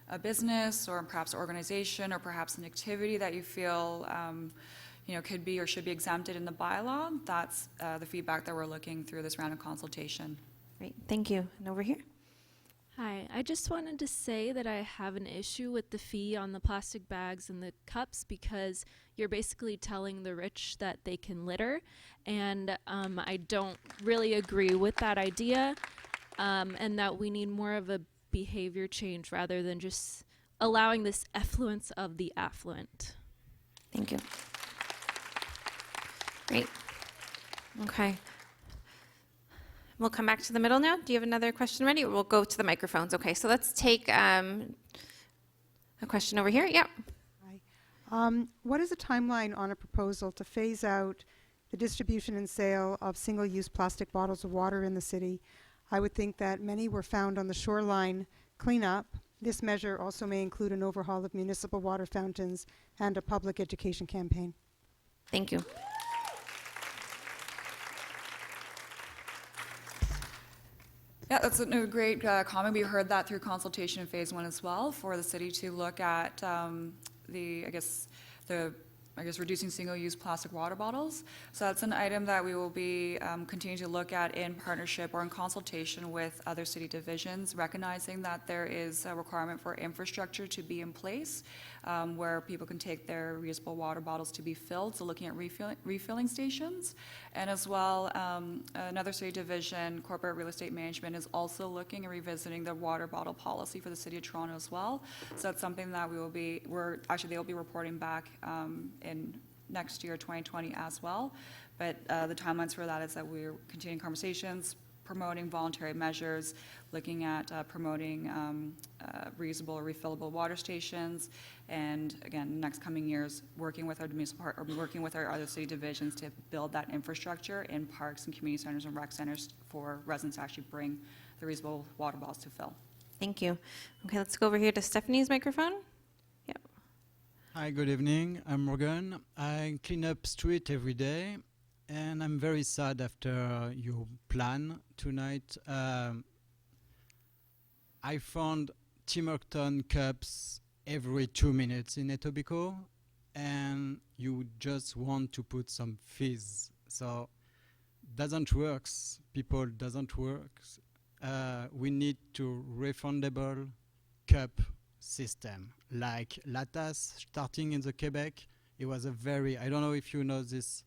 [SPEAKER 5] a business or perhaps organization or perhaps an activity that you feel could be or should be exempted in the bylaw, that's the feedback that we're looking through this round of consultation.
[SPEAKER 1] Great. Thank you. And over here.
[SPEAKER 15] Hi, I just wanted to say that I have an issue with the fee on the plastic bags and the cups because you're basically telling the rich that they can litter, and I don't really agree with that idea, and that we need more of a behavior change rather than just allowing this effluence of the affluent.
[SPEAKER 1] Thank you. Great. Okay. We'll come back to the middle now. Do you have another question ready? Or we'll go to the microphones. Okay, so let's take a question over here. Yeah.
[SPEAKER 16] Hi. What is the timeline on a proposal to phase out the distribution and sale of single-use plastic bottles of water in the city? I would think that many were found on the shoreline cleanup. This measure also may include an overhaul of municipal water fountains and a public education campaign.
[SPEAKER 1] Thank you.
[SPEAKER 5] Yeah, that's a great comment. We heard that through consultation in phase one as well, for the city to look at reducing single-use plastic water bottles. So that's an item that we will be continuing to look at in partnership or in consultation with other city divisions, recognizing that there is a requirement for infrastructure to be in place where people can take their reusable water bottles to be filled, so looking at refilling stations. And as well, another city division, corporate real estate management, is also looking and revisiting the water bottle policy for the city of Toronto as well. So that's something that they'll be reporting back in next year, 2020 as well. But the timelines for that is that we're continuing conversations, promoting voluntary measures, looking at promoting reusable or refillable water stations, and again, next coming years, working with our municipal or working with our other city divisions to build that infrastructure in parks and community centers and rec centers for residents to actually bring the reusable water bottles to fill.
[SPEAKER 1] Thank you. Okay, let's go over here to Stephanie's microphone. Yep.
[SPEAKER 17] Hi, good evening. I'm Morgan. I clean up street every day, and I'm very sad after your plan tonight. I found Tim Horton cups every 2 minutes in Etobicoke, and you just want to put some fees. So doesn't works. People doesn't work. We need to refundable cup system like Latas starting in the Quebec. It was a very, I don't know if you know this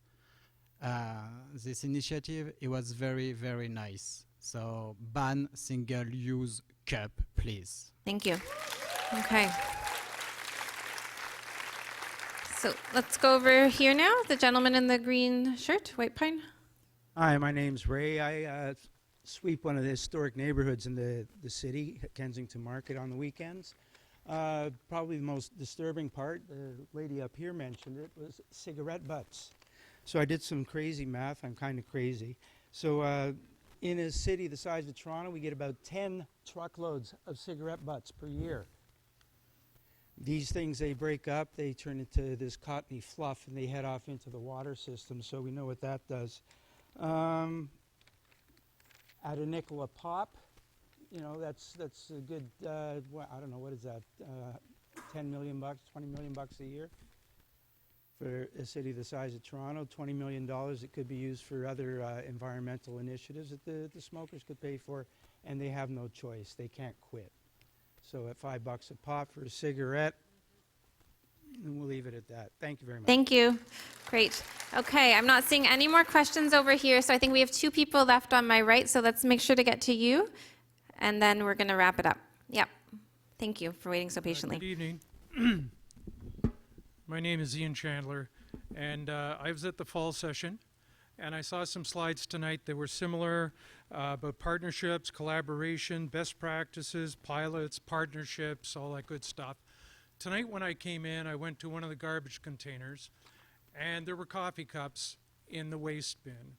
[SPEAKER 17] this initiative. It was very, very nice. So ban single-use cup, please.
[SPEAKER 1] Thank you. Okay. So let's go over here now. The gentleman in the green shirt, White Pine.
[SPEAKER 18] Hi, my name's Ray. I sweep one of the historic neighborhoods in the city, Kensington Market, on the weekends. Probably the most disturbing part, the lady up here mentioned it, was cigarette butts. So I did some crazy math. I'm kind of crazy. So in a city the size of Toronto, we get about 10 truckloads of cigarette butts per year. These things, they break up, they turn into this cottony fluff, and they head off into the water system, so we know what that does. At a nickel a pop, you know, that's a good, I don't know, what is that, 10 million bucks, 20 million bucks a year? For a city the size of Toronto, $20 million, it could be used for other environmental initiatives that the smokers could pay for, and they have no choice, they can't quit. So at $5 a pop for a cigarette, and we'll leave it at that. Thank you very much.
[SPEAKER 1] Thank you. Great. Okay, I'm not seeing any more questions over here, so I think we have 2 people left on my right, so let's make sure to get to you, and then we're going to wrap it up. Yep. Thank you for waiting so patiently.
[SPEAKER 19] Good evening. My name is Ian Chandler, and I was at the fall session, and I saw some slides tonight that were similar about partnerships, collaboration, best practices, pilots, partnerships, all that good stuff. Tonight when I came in, I went to one of the garbage containers, and there were coffee cups in the waste bin.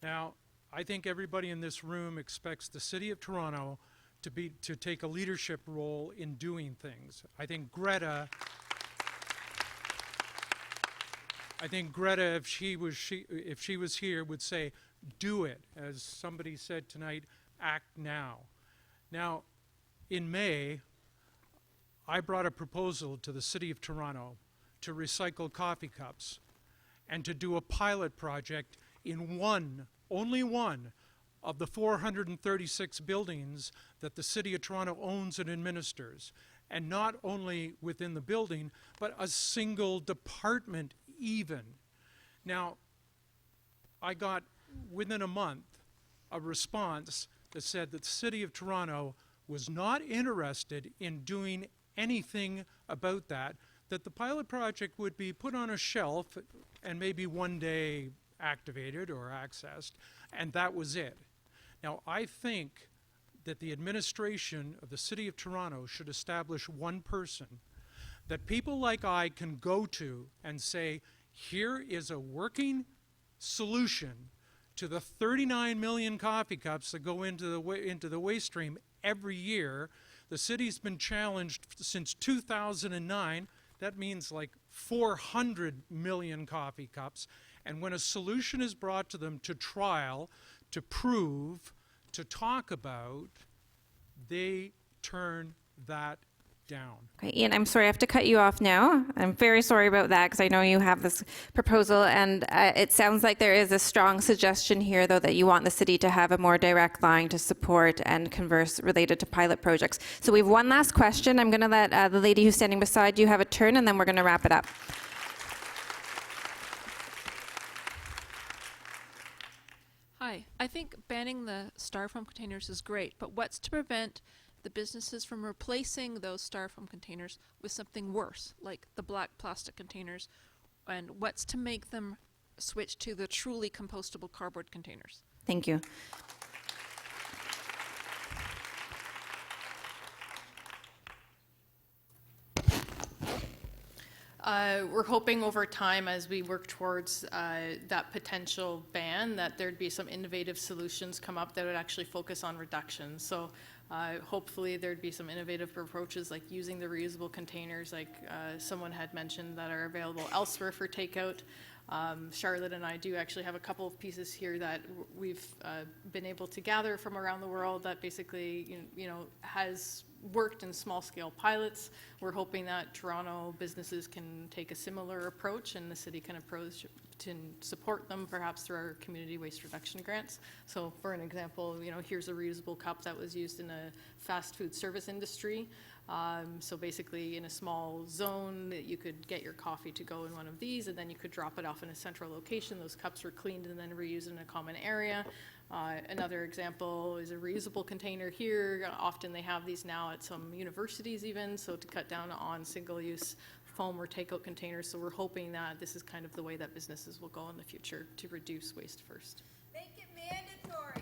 [SPEAKER 19] Now, I think everybody in this room expects the City of Toronto to take a leadership role in doing things. I think Greta, if she was here, would say, do it. As somebody said tonight, act now. Now, in May, I brought a proposal to the City of Toronto to recycle coffee cups and to do a pilot project in only one of the 436 buildings that the City of Toronto owns and administers. And not only within the building, but a single department even. Now, I got, within a month, a response that said that the City of Toronto was not interested in doing anything about that the pilot project would be put on a shelf and maybe one day activated or accessed, and that was it. Now, I think that the administration of the City of Toronto should establish one person that people like I can go to and say, here is a working solution to the 39 million coffee cups that go into the waste stream every year. The city's been challenged since 2009. That means like 400 million coffee cups. And when a solution is brought to them to trial, to prove, to talk about, they turn that down.
[SPEAKER 1] Okay, Ian, I'm sorry, I have to cut you off now. I'm very sorry about that because I know you have this proposal, and it sounds like there is a strong suggestion here, though, that you want the city to have a more direct line to support and converse related to pilot projects. So we have one last question. I'm going to let the lady who's standing beside you have a turn, and then we're going to wrap it up.
[SPEAKER 15] Hi, I think banning the styrofoam containers is great, but what's to prevent the businesses from replacing those styrofoam containers with something worse, like the black plastic containers, and what's to make them switch to the truly compostable cardboard containers?
[SPEAKER 1] Thank you.
[SPEAKER 3] We're hoping over time, as we work towards that potential ban, that there'd be some innovative solutions come up that would actually focus on reductions. So hopefully there'd be some innovative approaches like using the reusable containers like someone had mentioned that are available elsewhere for takeout. Charlotte and I do actually have a couple of pieces here that we've been able to gather from around the world that basically, has worked in small-scale pilots. We're hoping that Toronto businesses can take a similar approach and the city can approach to support them perhaps through our community waste reduction grants. So for an example, here's a reusable cup that was used in a fast food service industry. So basically in a small zone that you could get your coffee to go in one of these and then you could drop it off in a central location. Those cups were cleaned and then reused in a common area. Another example is a reusable container here. Often they have these now at some universities even, so to cut down on single-use foam or takeout containers. So we're hoping that this is kind of the way that businesses will go in the future to reduce waste first.
[SPEAKER 6] Make it mandatory.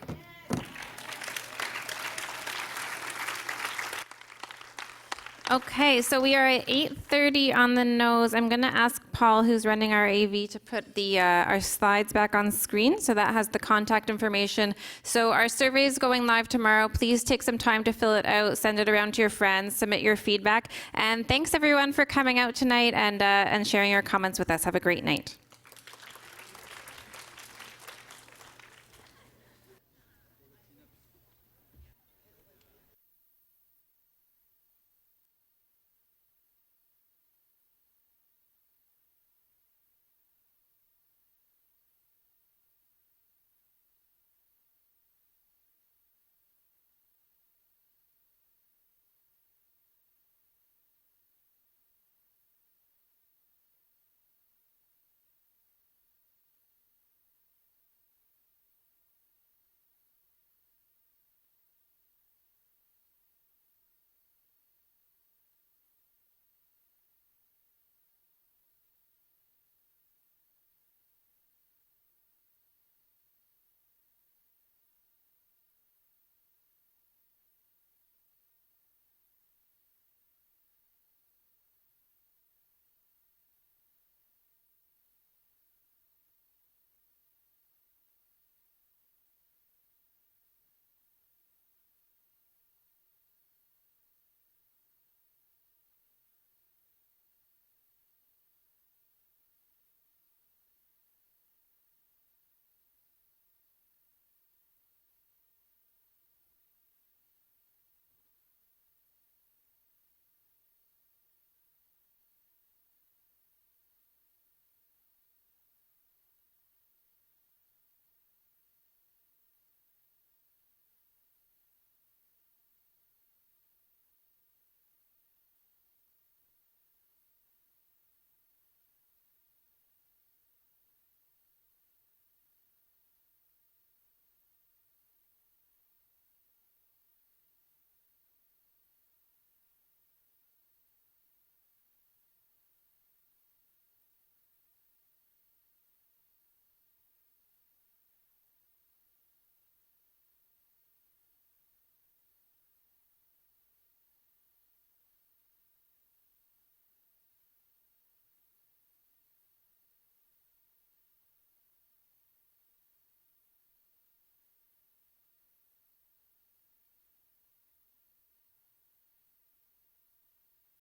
[SPEAKER 1] Okay, so we are at 8:30 on the nose. I'm going to ask Paul, who's running our AV, to put the our slides back on screen. So that has the contact information. So our survey is going live tomorrow. Please take some time to fill it out, send it around to your friends, submit your feedback. And thanks everyone for coming out tonight and sharing your comments with us. Have a great night.